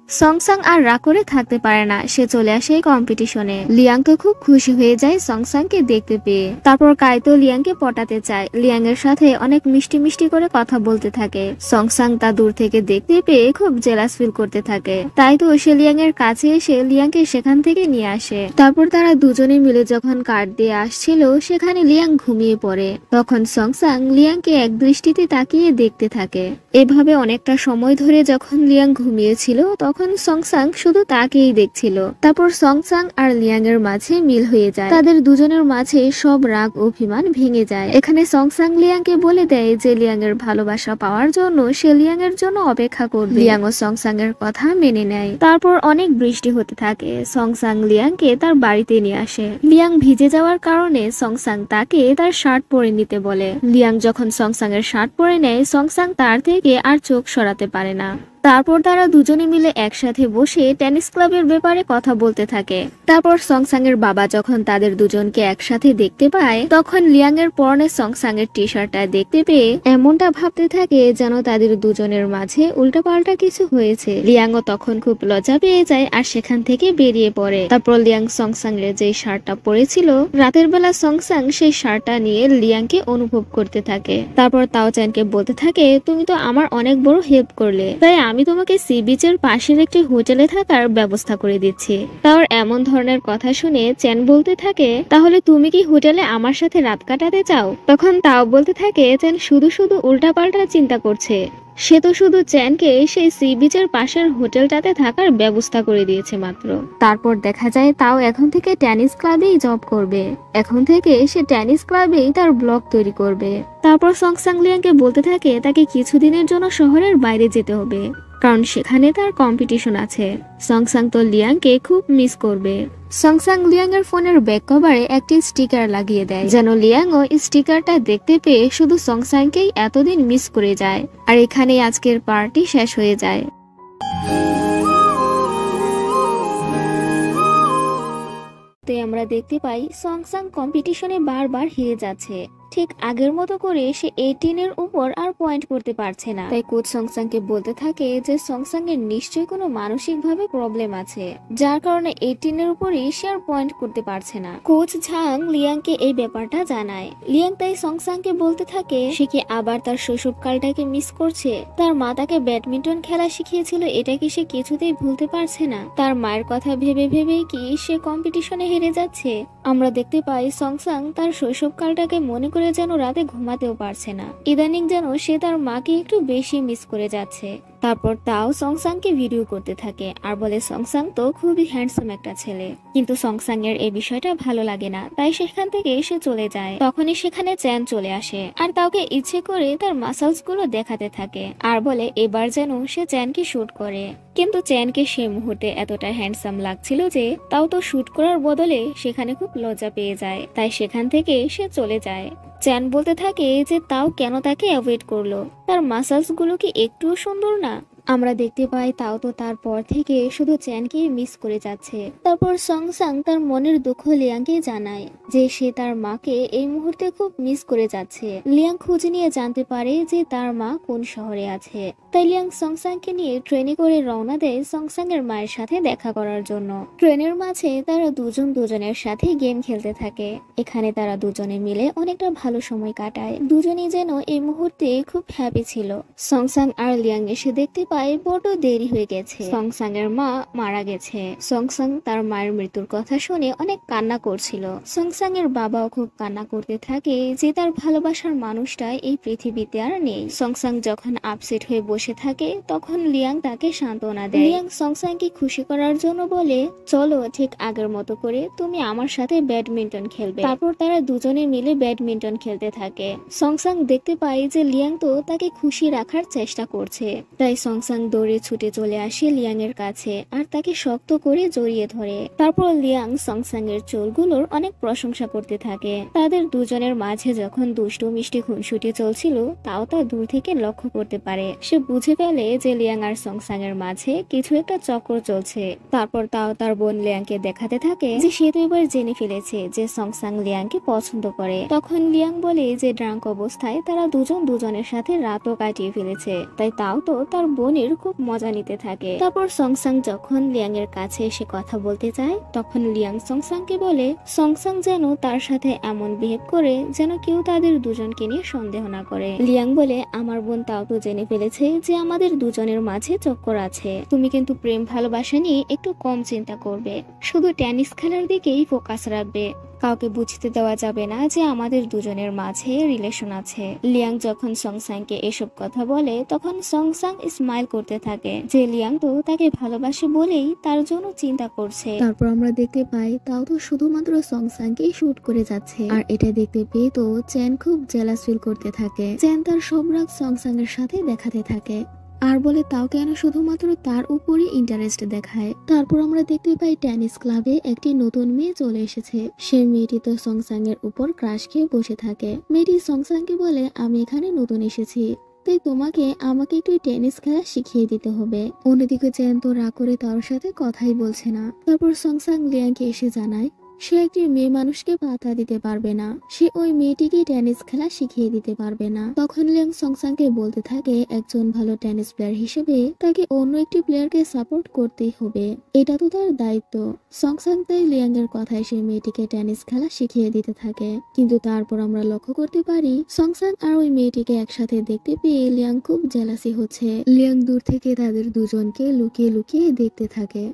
সংসাং আর রাগ করে থাকতে পারে না, সে চলে আসে এই কম্পিটিশনে। লিয়াং তো খুব খুশি হয়ে যায় সংসাংকে দেখতে পেয়ে। তারপর কাই তো লিয়াংকে পটাতে চায়। লিয়াং এর সাথে অনেক মিষ্টি মিষ্টি করে কথা বলতে থাকে। সংসাং তা দূর থেকে দেখতে পেয়ে খুব জেলাস ফিল করতে থাকে, তাই তো সে লিয়াং এর কাছে এসে লিয়াংকে সেখান থেকে নিয়ে আসে। তারপর তারা দুজনে মিলে যখন কার্ড দিয়ে আসছিল সেখানে লিয়াং ঘুমিয়ে পড়ে। তখন সংসাং লিয়াংকে এক দৃষ্টিতে তাকিয়ে দেখতে থাকে। এভাবে অনেকটা সময় ধরে যখন লিয়াং ঘুমিয়েছিল তখন সংসাং শুধু তাকেই দেখছিল। তারপর সংসাং আর লিয়াং এর মাঝে মিল হয়ে যায়। তাদের দুজনের মাঝে সব রাগ অভিমান ভেঙে যায়। এখানে সংসাং লিয়াংকে বলে দেয় যে লিয়াং এর ভালোবাসা পাওয়ার জন্য সে লিয়াং এর জন্য অপেক্ষা করবে। লিয়াং ও সংসাং এর কথা মেনে নেয়। তারপর অনেক বৃষ্টি হতে থাকে। সংসাং লিয়াংকে তার বাড়িতে নিয়ে আসে। লিয়াং ভিজে যাওয়ার কারণে সংসাং তাকে তার শার্ট পরে নিতে বলে। লিয়াং যখন সংসাং এর শার্ট পরে নেয় সংসাং তার থেকে আর চোখ সরাতে পারে না। তারপর তারা দুজনে মিলে একসাথে বসে টেনিস ক্লাবের ব্যাপারে কথা বলতে থাকে। তারপর সংসাং এর বাবা যখন তাদের দুজনকে একসাথে দেখতে পায় তখন লিয়াং এর পরনে সংসাং এর টি শার্টটা দেখতে পেয়ে এমনটা ভাবতে থাকে যেন তাদের দুজনের মাঝে উল্টাপাল্টা কিছু হয়েছে। লিয়াংও তখন খুব লজ্জা পেয়ে যায় আর সেখান থেকে বেরিয়ে পড়ে। তারপর লিয়াং সংসাং এর যে শার্টটা পরেছিল রাতের বেলা সংসাং সেই শার্টটা নিয়ে লিয়াংকে অনুভব করতে থাকে। তারপর তাও চ্যানকে বলতে থাকে, তুমি তো আমার অনেক বড় হেল্প করলে, তাই আমি তোমাকে সি বিচের পাশের একটি হোটেলে থাকার ব্যবস্থা করে দিচ্ছি। তার এমন ধরনের কথা শুনে চ্যান বলতে থাকে, তাহলে তুমি কি হোটেলে আমার সাথে রাত কাটাতে চাও? তখন তাও বলতে থাকে চ্যান শুধু শুধু উল্টাপাল্টা চিন্তা করছে। সে তো শুধু চ্যানকে সেই সি বিচের পাশের হোটেলটাতে থাকার ব্যবস্থা করে দিয়েছে মাত্র। তারপর দেখা যায় তাও এখন থেকে টেনিস ক্লাবেই জব করবে। এখন থেকে সে টেনিস ক্লাবেই তার ব্লগ তৈরি করবে। তারপর সংসাং লিয়াংকে বলতে থাকে তাকে কিছুদিনের জন্য শহরের বাইরে যেতে হবে, কারণ সেখানে তার কম্পিটিশন আছে। সংসাং তো লিয়াংকে খুব মিস করবে। সংসাং লিয়াং এর ফোনের ব্যাক কভারে একটি স্টিকার লাগিয়ে দেয়, যেন লিয়াংও স্টিকারটা দেখতে পেয়ে শুধু সংসাংকেই এতদিন মিস করে যায়। আর এখানেই আজকের পার্টি শেষ হয়ে যায়। আমরা দেখতে পাই সংসাং কম্পিটিশনে বারবার হেরে যাচ্ছে। ঠিক আগের মতো করে সে 18 এর উপর আর পয়েন্ট করতে পারছে না। তাই কোচ সংসাংকে বলতে থাকে যে সংসাং এর নিশ্চয়ই কোনো মানসিক ভাবে প্রবলেম আছে, যার কারণে 18 এর উপরই সে আর পয়েন্ট করতে পারছে না। কোচ ঝাং লিয়াংকে এই ব্যাপারটা জানায়। লিয়াং তাই সংসাংকে বলতে থাকে সে কি আবার তার শৈশবকালটাকে মিস করছে। তার মা তাকে ব্যাডমিন্টন খেলা শিখিয়েছিল, এটা কি সে কিছুতেই ভুলতে পারছে না। তার মায়ের কথা ভেবে ভেবেই কি সে কম্পিটিশনে হেরে যাচ্ছে। আমরা দেখতে পাই সংসাং তার শৈশবকালটাকে মনে করে যেন রাতে ঘুমাতেও পারছে না। ইদানিং যেন সে তার মাকে একটু বেশি মিস করে যাচ্ছে। তারপর তাও সংসাংকে ভিডিও করতে থাকে আর বলে সংসাং তো খুবই হ্যান্ডসাম একটা ছেলে। কিন্তু সংসাং এর এই বিষয়টা ভালো লাগে না, তাই সেখান থেকে সে চলে যায়। তখনই সেখানে চ্যান চলে আসে আর তাকে ইচ্ছে করে তার মাসলস গুলো দেখাতে থাকে আর বলে এবার যেন সে চ্যানকে শুট করে। কিন্তু চ্যানকে সে মুহূর্তে এতটা হ্যান্ডসাম লাগছিল যে তাও তো শুট করার বদলে সেখানে খুব লজ্জা পেয়ে যায়। তাই সেখান থেকে সে চলে যায়। চ্যান বলতে থাকে যে তাও কেন তাকে অ্যাভয়েড করলো, তার মাসলস গুলো কি একটুও সুন্দর না। আমরা দেখতে পাই তাও তো তারপর থেকে শুধু চ্যানকে মিস করে যাচ্ছে। তারপর সংসাং তার মনের দুঃখ লিয়াংকে জানায় যে সে তার মাকে এই মুহূর্তে খুব মিস করে যাচ্ছে। লিয়াং খোঁজ নিয়ে জানতে পারে যে তার মা কোন শহরে আছে। তাই লিয়াং সংসাংকে নিয়ে ট্রেনে করে রওনা দেয় সংসাং এর মায়ের সাথে দেখা করার জন্য। ট্রেনের মাঝে তারা দুজন দুজনের সাথে গেম খেলতে থাকে। এখানে তারা দুজনে মিলে অনেকটা ভালো সময় কাটায়। দুজনেই যেন এই মুহূর্তে খুব হ্যাপি ছিল। সংসাং আর লিয়াং এসে দেখতে পায় বড় দেরি হয়ে গেছে, সংসাং এর মা মারা গেছে। সংসাং তার মায়ের মৃত্যুর কথা শুনে অনেক কান্না করছিল। সংসাং এর বাবাও খুব কান্না করতে থাকে যে তার ভালোবাসার মানুষটা এই পৃথিবীতে আর নেই। সংসাং যখন আপসেট হয়ে বসে থাকে তখন লিয়াং তাকে সান্ত্বনা দেয়। লিয়াং সংসাংকে খুশি করার জন্য বলে, চলো ঠিক আগের মতো করে তুমি আমার সাথে ব্যাডমিন্টন খেলবে। তারপর তারা দুজনে মিলে ব্যাডমিন্টন খেলতে থাকে। সংসাং দেখতে পায় যে লিয়াং তো তাকে খুশি রাখার চেষ্টা করছে। তাই সংসাং দৌড়ে ছুটে চলে আসে লিয়াং এর কাছে আর তাকে শক্ত করে জড়িয়ে ধরে। তারপর লিয়াং সংসাং এর চুলগুলোর অনেক প্রশংসা করতে থাকে। তাদের দুজনের মাঝে যখন দুষ্টু মিষ্টি খুনসুটি চলছিল তাও তা দূর থেকে লক্ষ্য করতে পারে। সে বুঝে ফেলে যে লিয়াং আর সংসাং এর মাঝে কিছু একটা চক্র চলছে। তারপর তাও তার বোন লিয়াংকে দেখাতে থাকে যে সে তো এবার জেনে ফেলেছে যে সংসাং লিয়াংকে পছন্দ করে। তখন লিয়াং বলে যে ড্রাঙ্ক অবস্থায় তারা দুজন দুজনের সাথে রাতও কাটিয়ে ফেলেছে, তাই তাও তো তার বোনের খুব মজা নিতে থাকে। তারপর সংসাং যখন লিয়াং এর কাছে এসে কথা বলতে যায় তখন লিয়াং সংসাংকে বলে সংসাং যেন তার সাথে এমন বিহেভ করে যেন কেউ তাদের দুজনকে নিয়ে সন্দেহ না করে। লিয়াং বলে আমার বোন তাও তো জেনে ফেলেছে যে আমাদের দুজনের মাঝে চক্কর আছে। তুমি কিন্তু প্রেম ভালোবাসা নিয়ে একটু কম চিন্তা করবে, শুধু টেনিস খেলার দিকেই ফোকাস রাখবে। কাউকে বুঝতে দেওয়া যাবে না যে আমাদের দুজনের মাঝে রিলেশন আছে। লিয়াং যখন সংসাংকে এসব কথা বলে তখন সংসাং স্মাইল করতে থাকে যে লিয়াং তো তাকে ভালোবাসে বলেই তার জন্য চিন্তা করছে। তারপর আমরা দেখতে পাই তাও তো শুধুমাত্র সংসাংকেই শুট করে যাচ্ছে। আর এটা দেখতে পেয়ে তো চ্যান খুব জেলাস ফিল করতে থাকে। চ্যান তার সব রাগ সংসাং এর সাথে দেখাতে থাকে আর বলে তাও কেন শুধুমাত্র তার উপরই ইন্টারেস্ট দেখায়। তারপর আমরা দেখতে পাই টেনিস ক্লাবে একটি নতুন মেয়ে চলে এসেছে। সে মেয়েটি তো সংসাং এর উপর ক্রাশ খেয়ে বসে থাকে। মেয়েটি সংসাংকে বলে আমি এখানে নতুন এসেছি, তাই তোমাকে আমাকে একটু টেনিস খেলা শিখিয়ে দিতে হবে। অন্যদিকে চেন তো রাগ করে তার সাথে কথাই বলছে না। তারপর সংসাং লিয়াংকে এসে জানায় সে একটি মেয়ে মানুষকে পাত্তা দিতে পারবে না, সে ওই মেয়েটিকে টেনিস খেলা শিখিয়ে দিতে পারবে না। তখন লিয়াং সংসাংকে বলতে থাকে একজন ভালো টেনিস প্লেয়ার হিসেবে তাকে অন্য একটি প্লেয়ারকে সাপোর্ট করতেই হবে, এটা তো তার দায়িত্ব। সংসাং তাই লিয়াং এর কথায় সেই মেয়েটিকে টেনিস খেলা শিখিয়ে দিতে থাকে। কিন্তু তারপর আমরা লক্ষ্য করতে পারি সংসাং আর ওই মেয়েটিকে একসাথে দেখতে পেয়ে লিয়াং খুব জেলাসি হচ্ছে। লিয়াং দূর থেকে তাদের দুজনকে লুকিয়ে লুকিয়ে দেখতে থাকে।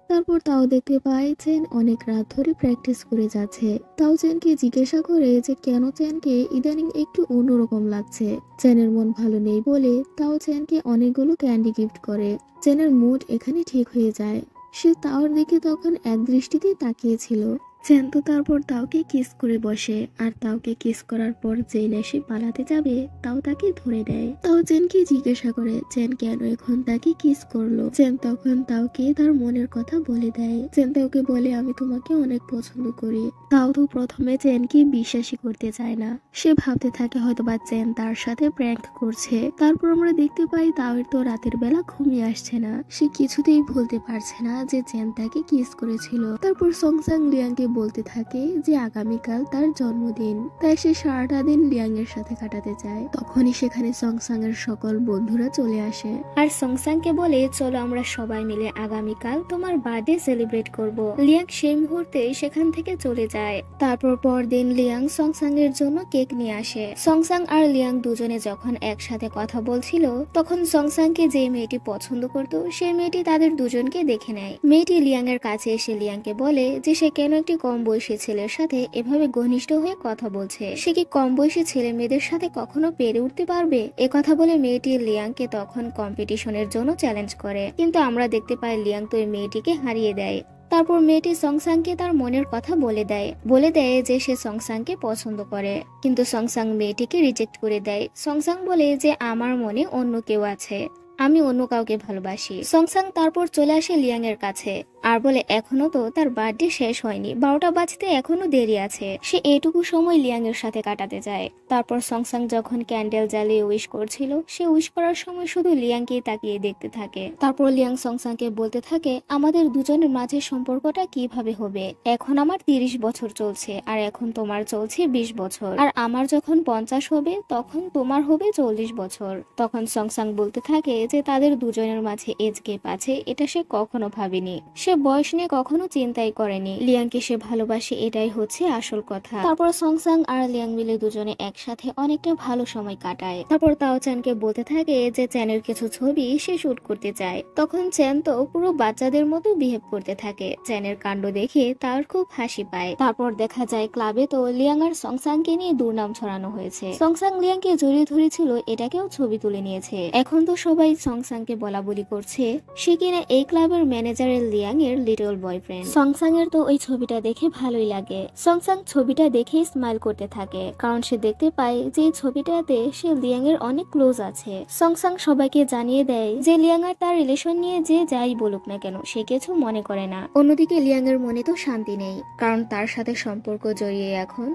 তারপর তাও দেখতে পায় চেন অনেক রাত ধরে প্র্যাকটিস করে যাচ্ছে। তাও চেনকে জিজ্ঞাসা করে যে কেন চেনকে ইদানিং একটু অন্যরকম লাগছে। চেনের মন ভালো নেই বলে তাও চেনকে অনেকগুলো ক্যান্ডি গিফট করে। চেনের মুড এখানে ঠিক হয়ে যায়। সে তাওর দিকে তখন এক দৃষ্টিতে তাকিয়েছিল। চেন তো তারপর তাওকে কিস করে বসে, আর তাওকে কিস করার পর চেন এসে পালাতে যাবে, তাও তাকে ধরে দেয়। তাও চেনকে জিজ্ঞাসা করে চেন কেন এখন তাকে কিস করলো। চেন তখন তাওকে তার মনের কথা বলে দেয়। চেন তাওকে বলে আমি তোমাকে অনেক পছন্দ করি। তাও তো প্রথমে চেনকে বিশ্বাসই করতে চায় না। সে ভাবতে থাকে হয়তোবা চেন তার সাথে প্র্যাঙ্ক করছে। তারপর আমরা দেখতে পাই তাওয়ের তো রাতের বেলা ঘুমিয়ে আসছে না। সে কিছুতেই ভুলতে পারছে না যে চেন তাকে কিস করেছিল। তারপর সংসাং লিয়াংকে বলতে থাকে যে আগামীকাল তার জন্মদিন, তাই সে সারাটা দিন লিয়াং এর সাথে কাটাতে চায়। তখনই সেখানে সংসাং এর সকল বন্ধুরা চলে আসে আর সংসাংকে বলে চলো আমরা সবাই মিলে আগামীকাল তোমার বার্থডে সেলিব্রেট করব। লিয়াং সেই মুহূর্তে সেখান থেকে চলে যায়। তারপর পরদিন লিয়াং সংসাং এর জন্য কেক নিয়ে আসে। সংসাং আর লিয়াং দুজনে যখন একসাথে কথা বলছিল তখন সংসাংকে যে মেয়েটি পছন্দ করত সেই মেয়েটি তাদের দুজনকে দেখে নেয়। মেয়েটি লিয়াং এর কাছে এসে লিয়াংকে বলে যে সে কেন একটি কম বয়সী ছেলের সাথে এভাবে ঘনিষ্ঠ হয়ে কথা বলছে। সে কি কম বয়সী ছেলে মেয়েদের সাথে কখনো পেরে উঠতে পারবে? কথা বলে মেয়েটি লিয়াংকে তখন কম্পিটিশনের জন্য চ্যালেঞ্জ করে, কিন্তু আমরা দেখতে পাই লিয়াং তো এই মেয়েটিকে হারিয়ে দেয়। তারপর মেয়েটি সংসাংকে তার মনের কথা বলে দেয় যে সে সংসাংকে পছন্দ করে, কিন্তু সংসাং মেয়েটিকে রিজেক্ট করে দেয়। সংসাং বলে যে আমার মনে অন্য কেউ আছে, আমি অন্য কাউকে ভালোবাসি। সংসাং তারপর চলে আসে লিয়াং এর কাছে আর বলে এখনো তো তার বার্থডে শেষ হয়নি, 12টা বাজতে এখনো দেরি আছে। সে এটুকু সময় লিয়াং এর সাথে কাটাতে যায়। তারপর সংসাং যখন ক্যান্ডেল জ্বালিয়ে উইশ করছিল সে উইশ করার সময় শুধু লিয়াংকেই তাকিয়ে দেখতে থাকে। তারপর লিয়াং সংসাংকে বলতে থাকে আমাদের দুজনের মাঝে সম্পর্কটা কিভাবে হবে। এখন আমার 30 বছর চলছে আর এখন তোমার চলছে 20 বছর, আর আমার যখন 50 হবে তখন তোমার হবে 40 বছর। তখন সংসাং বলতে থাকে যে তাদের দুজনের মাঝে এজ গ্যাপ আছে, এটা সে কখনো ভাবেনি। সে বয়স নিয়ে কখনো চিন্তাই করেনি। লিয়াংকে সে ভালোবাসে, এটাই হচ্ছে আসল কথা। তারপর সংসাং আর লিয়াং মিলে দুজনে একসাথে অনেকটা ভালো সময় কাটায়। তারপর তাও চ্যানকে বলতে থাকে যে চ্যানের কিছু ছবি সে শুট করতে চায়। তখন চ্যান তো পুরো বাচ্চাদের মতো বিহেভ করতে থাকে। চ্যানের কাণ্ড দেখে তার খুব হাসি পায়। তারপর দেখা যায় ক্লাবে তো লিয়াং আর সংসাংকে নিয়ে দুর্নাম ছড়ানো হয়েছে। সংসাং লিয়াংকে জড়িয়ে ধরেছিল, এটাকেও ছবি তুলে নিয়েছে। এখন তো সবাই সংসাংকে বলা বলি করছে সে কিনা এই ক্লাবের ম্যানেজারের লিয়াং এর লিটল বয়ফ্রেন্ড। সংসাং এর তো ওই ছবিটা দেখে ভালোই লাগে। সংসাং ছবিটা দেখে স্মাইল করতে থাকে, কারণ সে দেখতে পায় যে এই ছবিটাতে সে লিয়াং এর অনেক ক্লোজ আছে। সংসাং সবাইকে জানিয়ে দেয় যে লিয়াং আর তার রিলেশন নিয়ে যে যাই বলুক না কেন সে কিছু মনে করে না। অন্যদিকে লিয়াং এর মনে তো শান্তি নেই, কারণ তার সাথে সম্পর্ক জড়িয়ে এখন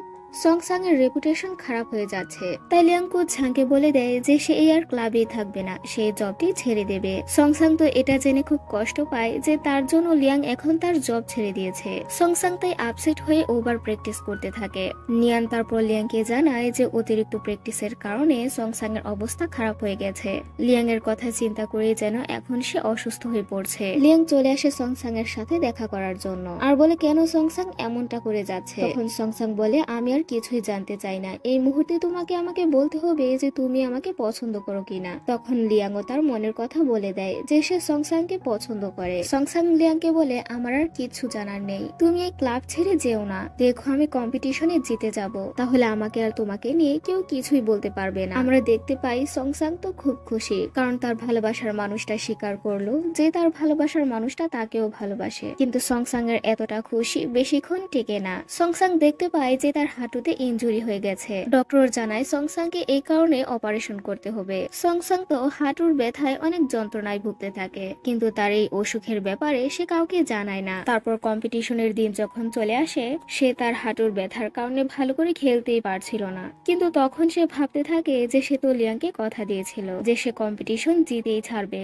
সংসাং এর রেপুটেশন খারাপ হয়ে যাচ্ছে। তাই লিয়াং ঝাঁকে বলে দেয় যে সে এই আর ক্লাবেই থাকবে না, সে জবটি ছেড়ে দেবে। সংসাং তো এটা জেনে খুব কষ্ট পায় যে তার জন্য লিয়াং এখন তার জব ছেড়ে দিয়েছে। সংসাং তাই আপসেট হয়ে ওভার প্র্যাকটিস করতে থাকে। নিয়ান তারপর লিয়াংকে জানায় যে অতিরিক্ত প্র্যাকটিসের কারণে সংসাং এর অবস্থা খারাপ হয়ে গেছে। লিয়াং এর কথা চিন্তা করে যেন এখন সে অসুস্থ হয়ে পড়ছে। লিয়াং চলে আসে সংসাং এর সাথে দেখা করার জন্য আর বলে কেন সংসাং এমনটা করে যাচ্ছে। তখন সংসাং বলে আমি আর কিছুই জানতে চাই না, এই মুহূর্তে তোমাকে আমাকে বলতে হবে যে তুমি আমাকে পছন্দ করো কিনা। তখন লিয়াংও তার মনের কথা বলে দেয় যে সে সংসাংকে পছন্দ করে। সংসাং লিয়াংকে বলে আমার আর কিছু জানার নেই, তুমি এই ক্লাব ছেড়ে যেও না। দেখো আমি কম্পিটিশনে জিতে যাব, তাহলে আমাকে আর তোমাকে নিয়ে কেউ কিছুই বলতে পারবে না। আমরা দেখতে পাই সংসাং তো খুব খুশি, কারণ তার ভালোবাসার মানুষটা স্বীকার করলো যে তার ভালোবাসার মানুষটা তাকেও ভালোবাসে। কিন্তু সংসাং এর এতটা খুশি বেশিক্ষণ টিকে না। সংসাং দেখতে পায় যে তার হাঁটা হাঁটুতে ইনজুরি হয়ে গেছে। ডক্টর জানায় সংসাংকে এই কারণে অপারেশন করতে হবে। সংসাং তো হাঁটুর ব্যথায় অনেক যন্ত্রণায় ভুগতে থাকে, কিন্তু তার এই অসুখের ব্যাপারে সে কাউকে জানায় না। তারপর কম্পিটিশনের দিন যখন চলে আসে, সে তার হাঁটুর ব্যথার কারণে ভালো করে খেলতেই পারছিল না। কিন্তু তখন সে ভাবতে থাকে যে সে তো লিয়াংকে কথা দিয়েছিল যে সে কম্পিটিশন জিতেই ছাড়বে।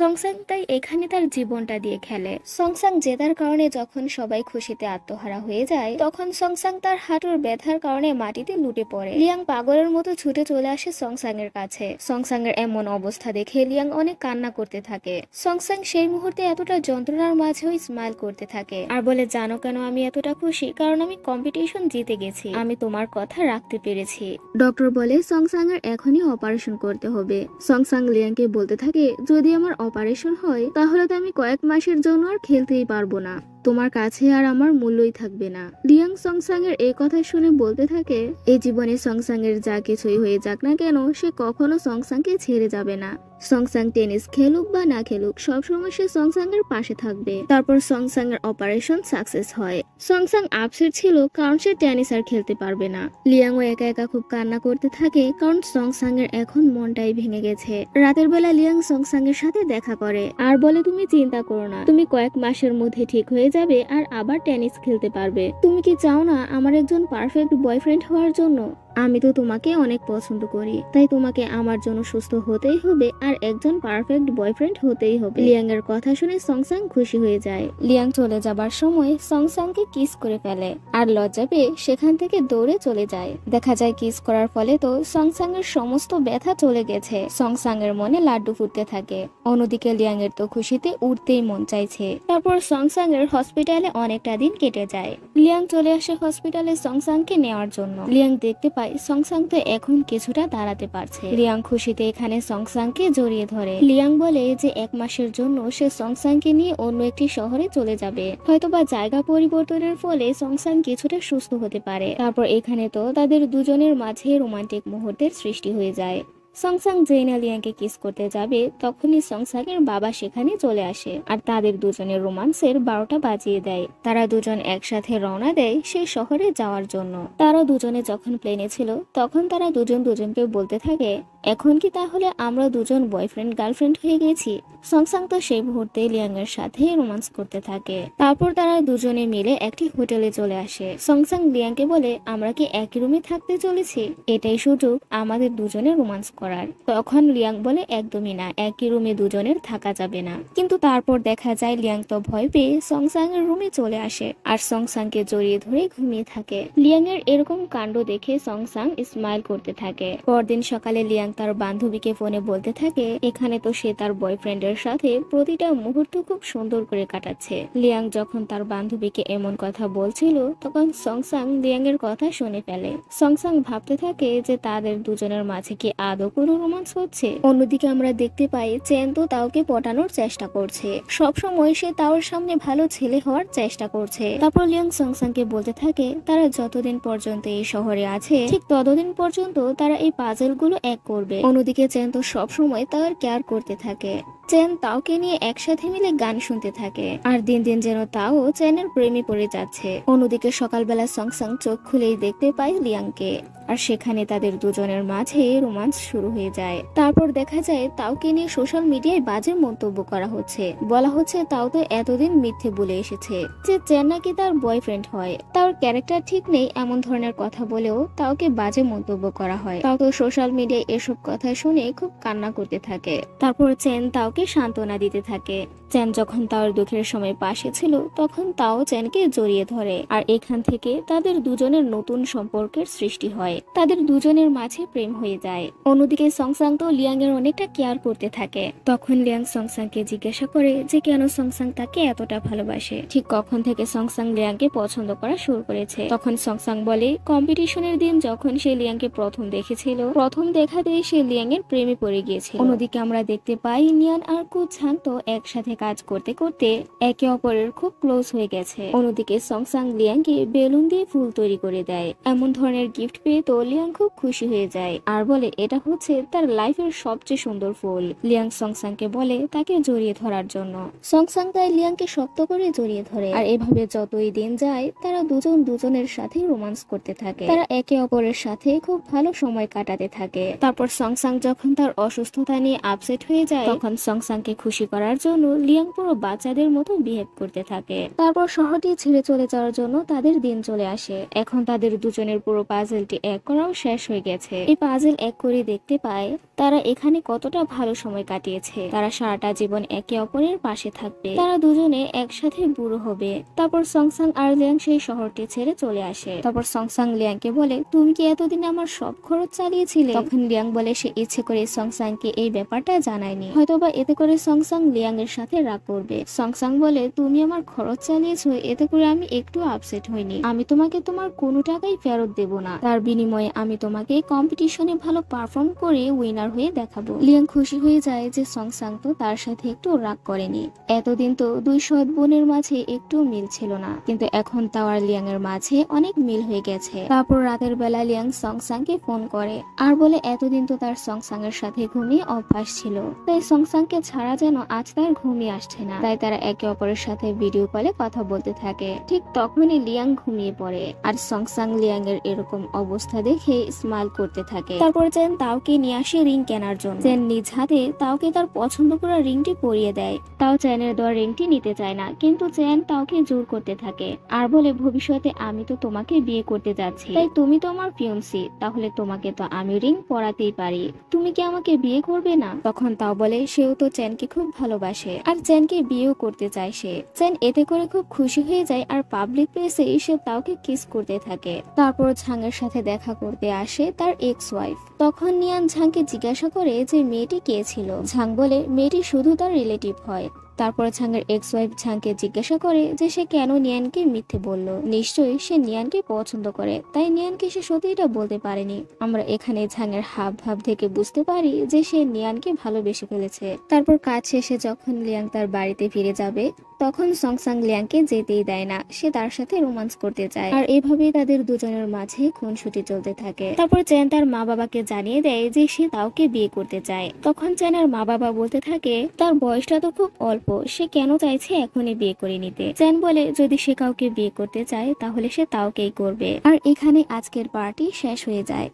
সংসাং তাই এখানে তার জীবনটা দিয়ে খেলে। সংসাং জেতার কারণে যখন সবাই খুশিতে আত্মহারা হয়ে যায়, তখন সংসাং তার হাঁটুর ব্যথার কারণে মাটিতে লুটে পড়ে। লিয়াং পাগলের মতো ছুটে চলে আসে সংসাং এর কাছে। সংসাং এর এমন অবস্থা দেখে লিয়াং অনেক কান্না করতে থাকে। সংসাং সেই মুহূর্তে এতটা যন্ত্রণার মাঝেও স্মাইল করতে থাকে আর বলে, জানো কেন আমি এতটা খুশি? কারণ আমি কম্পিটিশন জিতে গেছি, আমি তোমার কথা রাখতে পেরেছি। ডক্টর বলে সংসাং এর এখনই অপারেশন করতে হবে। সংসাং লিয়াংকে বলতে থাকে, যদি আমার অপারেশন হয় তাহলে তো আমি কয়েক মাসের জন্য আর খেলতেই পারবো না, তোমার কাছে আর আমার মূল্যই থাকবে না। লিয়াং সংসাং এর এই কথা শুনে বলতে থাকে, এই জীবনে সংসাং এর যা কিছুই হয়ে যাক না কেন, সে কখনো সংসাংকে ছেড়ে যাবে না। সংসাং টেনিস খেলুক বা না খেলুক, সবসময় সে সংসাং এর পাশে থাকবে। তারপর সংসাং এর অপারেশন সাকসেস হয়। সংসাং আপসেট ছিল কারণ সে টেনিস আর খেলতে পারবে না। লিয়াংও একা একা খুব কান্না করতে থাকে, কারণ সংসাং এর এখন মনটাই ভেঙে গেছে। রাতের বেলা লিয়াং সংসাং এর সাথে দেখা করে আর বলে, তুমি চিন্তা করো না, তুমি কয়েক মাসের মধ্যে ঠিক হয়ে যাবে আর আবার টেনিস খেলতে পারবে। তুমি কি চাও না আমার একজন পারফেক্ট বয়ফ্রেন্ড হওয়ার জন্য? আমি তো তোমাকে অনেক পছন্দ করি, তাই তোমাকে আমার জন্য সুস্থ হতেই হবে আর একজন পারফেক্ট বয়ফ্রেন্ড হতেই হবে। লিয়াং এর কথা শুনে সংসাং খুশি হয়ে যায়। লিয়াং চলে যাবার সময় সংসাংকে কিস করে ফেলে আর লজ্জা পেয়ে সেখান থেকে দৌড়ে চলে যায়। দেখা যায় কিস করার ফলে তো সংসাং এর সমস্ত ব্যথা চলে গেছে। সংসাং এর মনে লাড্ডু ফুটতে থাকে। অন্যদিকে লিয়াং এর তো খুশিতে উঠতেই মন চাইছে। তারপর সংসাং এর হসপিটালে অনেকটা দিন কেটে যায়। লিয়াং চলে আসে হসপিটালে সংসাংকে নেওয়ার জন্য। লিয়াং দেখতে সংসাং তো এখন কিছুটা দাঁড়াতে পারছে। লিয়াং খুশিতে এখানে সংসাংকে জড়িয়ে ধরে। লিয়াং বলে যে 1 মাসের জন্য সে সংসাংকে নিয়ে অন্য একটি শহরে চলে যাবে, হয়তোবা জায়গা পরিবর্তনের ফলে সংসাং কিছুটা সুস্থ হতে পারে। তারপর এখানে তো তাদের দুজনের মাঝে রোমান্টিক মুহূর্তের সৃষ্টি হয়ে যায়। সংসাং জেনা লিয়াংকে কিস করতে যাবে, তখনই সংসাং এর বাবা সেখানে চলে আসে আর তাদের দুজনের রোমান্সের 12টা বাজিয়ে দেয়। তারা দুজন একসাথে রওনা দেয় সেই শহরে যাওয়ার জন্য। তারা দুজনে যখন প্লেনে ছিল, তখন তারা দুজন দুজনকে বলতে থাকে, এখন কি তাহলে আমরা দুজন বয়ফ্রেন্ড গার্লফ্রেন্ড হয়ে গেছি? সংসাং তো সেই মুহূর্তে লিয়াং এর সাথে রোমান্স করতে থাকে। তারপর তারা দুজনে মিলে একটি হোটেলে চলে আসে। সংসাং লিয়াংকে বলে, আমরা কি একই রুমে থাকতে চলেছি? এটাই সুযোগ আমাদের দুজনের রোমান্স করার। তখন লিয়াং বলে, একদমই না, একই রুমে দুজনের থাকা যাবে না। কিন্তু তারপর দেখা যায় লিয়াং তো ভয় পেয়ে সংসাং এর রুমে চলে আসে আর সংসাংকে জড়িয়ে ধরে ঘুমিয়ে থাকে। লিয়াং এর এরকম কাণ্ড দেখে সংসাং স্মাইল করতে থাকে। পরদিন সকালে লিয়াং তার বান্ধবীকে ফোনে বলতে থাকে, এখানে তো সে তার বয়ফ্রেন্ডের সাথে প্রতিটা মুহূর্ত খুব সুন্দর করে কাটাচ্ছে। লিয়াং যখন তার বান্ধবীকে এমন কথা বলছিল, তখন সংসাং লিয়াং এর কথা শুনে ফেলে। সংসাং ভাবতে থাকে যে তাদের দুজনের মাঝে কি আদৌ কোনো রোমান্স হচ্ছে। অন্যদিকে আমরা দেখতে পাই চেন তো তাওকে পটানোর চেষ্টা করছে। সব সময় সে তাওর সামনে ভালো ছেলে হওয়ার চেষ্টা করছে। তারপর লিয়াং সংসাংকে বলতে থাকে, তারা যতদিন পর্যন্ত এই শহরে আছে, ঠিক ততদিন পর্যন্ত তারা এই পাজেল গুলো এক করবে। অন্যদিকে চেন তো সবসময় তার কেয়ার করতে থাকে। চেন তাওকে নিয়ে একসাথে মিলে গান শুনতে থাকে আর দিন দিন যেন তাও চেনের প্রেমে পড়ে যাচ্ছে। অন্যদিকে সকালবেলা সংসাং চোখ খুলেই দেখতে পায় লিয়াংকে আর সেখানে তাদের দুজনের মাঝে রোমান্স শুরু হয়ে যায়। তারপর দেখা যায় তাওকে নিয়ে সোশ্যাল মিডিয়ায় বাজে মন্তব্য করা হচ্ছে। বলা হচ্ছে তাও তো এতদিন মিথ্যে বলে এসেছে যে চেন নাকি তার বয়ফ্রেন্ড হয়, তার ক্যারেক্টার ঠিক নেই, এমন ধরনের কথা বলেও তাওকে বাজে মন্তব্য করা হয়। তাও তো সোশ্যাল মিডিয়ায় এসব কথা শুনে খুব কান্না করতে থাকে। তারপর চেন তাওকে সান্ত্বনা দিতে থাকে। চেন যখন তার দুঃখের সময় পাশে ছিল, তখন তাও চেনকে জড়িয়ে ধরে আর এখান থেকে তাদের দুজনের নতুন সম্পর্কের সৃষ্টি হয়। তাদের দুজনের মাঝে প্রেম হয়ে যায়। অন্যদিকে সংসাং তো লিয়াং এর অনেকটা কেয়ার করতে থাকে। তখন লিয়াং সংসাংকে জিজ্ঞাসা করে যে কেন সংসাং তাকে এতটা ভালোবাসে, ঠিক কখন থেকে সংসাং লিয়াংকে পছন্দ করা শুরু করেছে। তখন সংসাং বলে, কম্পিটিশনের দিন যখন সে লিয়াংকে প্রথম দেখেছিল, প্রথম দেখাতেই সে লিয়াং এর প্রেমে পড়ে গিয়েছিল। অন্যদিকে আমরা দেখতে পাই নিয়ান আর কুছাং তো একসাথে কাজ করতে করতে একে অপরের খুব ক্লোজ হয়ে গেছে। অন্যদিকে সংসাং লিয়াংকে বেলুন দিয়ে ফুল তৈরি করে দেয়। এমন ধরনের গিফট পেয়ে তো লিয়াং খুব খুশি হয়ে যায় আর বলে এটা হচ্ছে তার লাইফের সবচেয়ে সুন্দর ফুল। লিয়াং সংসাংকে বলে তাকে জড়িয়ে ধরার জন্য। সংসাং তাই লিয়াংকে শক্ত করে জড়িয়ে ধরে আর এভাবে যতই দিন যায় তারা দুজন দুজনের সাথে রোমান্স করতে থাকে। তারা একে অপরের সাথে খুব ভালো সময় কাটাতে থাকে। তারপর সংসাং যখন তার অসুস্থতা নিয়ে আপসেট হয়ে যায় তখন সংসাংকে খুশি করার জন্য লিয়াং পুরো বাচ্চাদের মতো বিহেভ করতে থাকে। তারপর শহরটি ছেড়ে চলে যাওয়ার জন্য তাদের দিন চলে আসে। এখন তাদের দুজনের পুরো পাজেলটি এক করাও শেষ হয়ে গেছে। এই পাজেল এক করে দেখতে পায় তারা এখানে কতটা ভালো সময় কাটিয়েছে। তারা সারাটা জীবন একে অপরের পাশে থাকবে। তারা দুজনে একসাথে বুড়ো হবে। তারপর সংসাং আর লিয়াং সেই শহরটি ছেড়ে চলে আসে। তারপর সংসাং লিয়াংকে বলে তুমি কি এতদিন আমার সব খরচ চালিয়েছিলে? তখন লিয়াং বলে সে ইচ্ছে করে সংসাংকে এই ব্যাপারটা জানায়নি, হয়তোবা এতে করে সংসাং লিয়াং এর সাথে রাগ করবে। সংসাং বলে তুমি আমার খরচ চালিয়েছো, এতে করে আমি একটু আপসেট হইনি। আমি তোমাকে তোমার কোনো টাকাই ফেরত দেব না। তার বিনিময়ে আমি তোমাকে কম্পিটিশনে ভালো পারফর্ম করে উইনার হয়ে দেখাবো। লিয়াং খুশি হয়ে যায় যে সংসাং তো তার সাথে একটু রাগ করেনি। এতদিন তো দুই সৎ বোনের মাঝে একটু মিল ছিল না, কিন্তু এখন তাও আর লিয়াং এর মাঝে অনেক মিল হয়ে গেছে। তারপর রাতের বেলা লিয়াং সংসাংকে ফোন করে আর বলে এতদিন তো তার সংসাং এর সাথে ঘুমিয়ে অভ্যাস ছিল, তাই সংসাংকে ছাড়া যেন আজ তার ঘুমিয়ে আসছে না। তাই তারা একে অপরের সাথে ভিডিও কলে কথা বলতে থাকে। ঠিক তখনই লিয়াং ঘুমিয়ে পড়ে আর সংসাং লিয়াং এর এরকম অবস্থা দেখে স্মাইল করতে থাকে। তারপর চেন তাওকে নিয়ে আসে রিং কেনার জন্য। চেন নিজ হাতে তাওকে তার পছন্দ করা রিংটি পরিয়ে দেয়। তাও চেনের দেওয়া রিংটি নিতে চায় না, কিন্তু চেন তাওকে জোর করতে থাকে আর বলে ভবিষ্যতে আমি তো তোমাকে বিয়ে করতে যাচ্ছি, তাই তুমি তো আমার ফিয়ন্সি, তাহলে তোমাকে তো আমি রিং পরাতেই পারি, তুমি কি আমাকে বিয়ে করবে না? তখন তাও বলে সেও তো চেনকে খুব ভালোবাসে আর চেনকে বিয়েও করতে চায় সে। চেন এতে করে খুব খুশি হয়ে যায় আর পাবলিক প্লেসে সে তাওকে কিস করতে থাকে। তারপর ঝাংয়ের সাথে দেখা করতে আসে তার এক্স ওয়াইফ। তখন নিয়ান ঝাংকে জিজ্ঞাসা করে যে মেয়েটি কে ছিল। ঝাং বলে মেয়েটি শুধু তার রিলেটিভ হয়। তারপর ঝাংয়ের এক্স ওয়াইফ ঝাংকে জিজ্ঞাসা করে যে সে কেন নিয়ানকে মিথ্যে বলল। নিশ্চয়ই সে নিয়ানকে পছন্দ করে, তাই নিয়ানকে সে সত্যিটা বলতে পারেনি। আমরা এখানে ঝাংয়ের হাব ভাব থেকে বুঝতে পারি যে সে নিয়ানকে ভালোবেসে ফেলেছে। তারপর কাজ শেষে যখন লিয়াং তার বাড়িতে ফিরে যাবে তখন সংসাং লিয়াংকে যেতেই দেয় না, সে তার সাথে রোমান্স করতে চায় আর এভাবেই তাদের দুজনের মাঝে খুনসুটি চলতে থাকে। তারপর চেন তার মা বাবাকে জানিয়ে দেয় যে সে তাওকে বিয়ে করতে চায়। তখন চেনের মা বাবা বলতে থাকে তার বয়সটা তো খুব অল্প, সে কেন চাইছে এখনই বিয়ে করে নিতে। চেন বলে যদি সে কাউকে বিয়ে করতে চায় তাহলে সে তাওকেই করবে। আর এখানে আজকের পার্টি শেষ হয়ে যায়।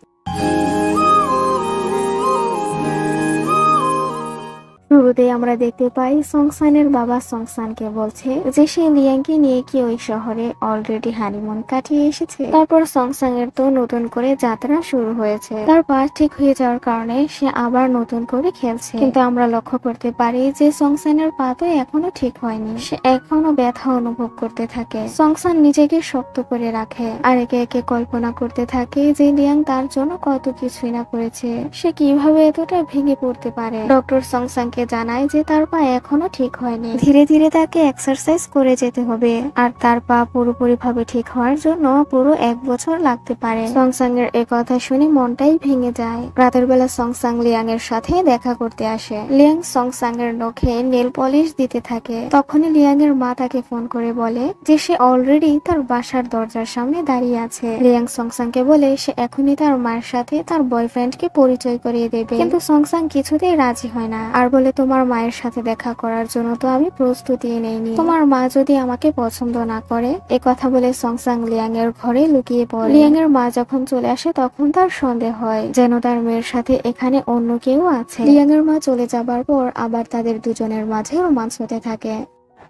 শুরুতে আমরা দেখতে পাই সংসানের বাবা সংসানকে বলছে যে সে লিয়াংকে নিয়ে কি ওই শহরে অলরেডি হানিমুন কাটিয়ে এসেছে। তারপর সংসানের তো নতুন করে যাত্রা শুরু হয়েছে। তার পা ঠিক হয়ে যাওয়ার কারণে সে আবার নতুন করে খেলছে, কিন্তু আমরা লক্ষ্য করতে পারি যে সংসানের পা তো এখনো ঠিক হয়নি, সে এখনো ব্যথা অনুভব করতে থাকে। সংসান নিজেকে শক্ত করে রাখে আর একে একে কল্পনা করতে থাকে যে লিয়াং তার জন্য কত কিছুই না করেছে, সে কিভাবে এতটা ভেঙে পড়তে পারে। ডক্টর সংসানকে জানায় যে তার পা এখনো ঠিক হয়নি, ধীরে ধীরে তাকে এক্সারসাইজ করে যেতে হবে আর তার পা পুরোপুরি ভাবে ঠিক হওয়ার জন্য পুরো 1 বছর লাগতে পারে। সংসাং এর এ কথা শুনে মনটাই ভেঙে যায়। রাতের বেলা সংসাং লিয়াং এর সাথে দেখা করতে আসে। লিয়াং সংসাং এর নখে নেল পলিশ দিতে থাকে। তখনই লিয়াং এর মা তাকে ফোন করে বলে যে সে অলরেডি তার বাসার দরজার সামনে দাঁড়িয়ে আছে। লিয়াং সংসাংকে বলে সে এখনই তার মায়ের সাথে তার বয়ফ্রেন্ডকে পরিচয় করিয়ে দেবে, কিন্তু সংসাং কিছুতেই রাজি হয় না আর বলে তোমার মায়ের সাথে দেখা করার জন্য তো আমি প্রস্তুতি নেইনি, তোমার মা যদি আমাকে পছন্দ না করে। এ কথা বলে সংসাং লিয়াং এর ঘরে লুকিয়ে পড়ে। লিয়াং এর মা যখন চলে আসে তখন তার সন্দেহ হয় যেন তার মেয়ের সাথে এখানে অন্য কেউ আছে। লিয়াং এর মা চলে যাবার পর আবার তাদের দুজনের মাঝে রোমান্স হতে থাকে।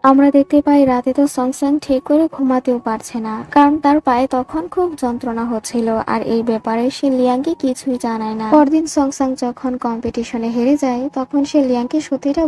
আমরা দেখতে পাই রাতে তো সংসাং ঠিক করে ঘুমাতেও পারছে না, কারণ তার পায়ে তখন খুব যন্ত্রণা হচ্ছিল আর এই ব্যাপারে সে লিয়াংকে কিছুই জানায় না। পরদিন সংসাং যখন কম্পিটিশনে হেরে যায় তখন সে লিয়াংকে সত্যিটা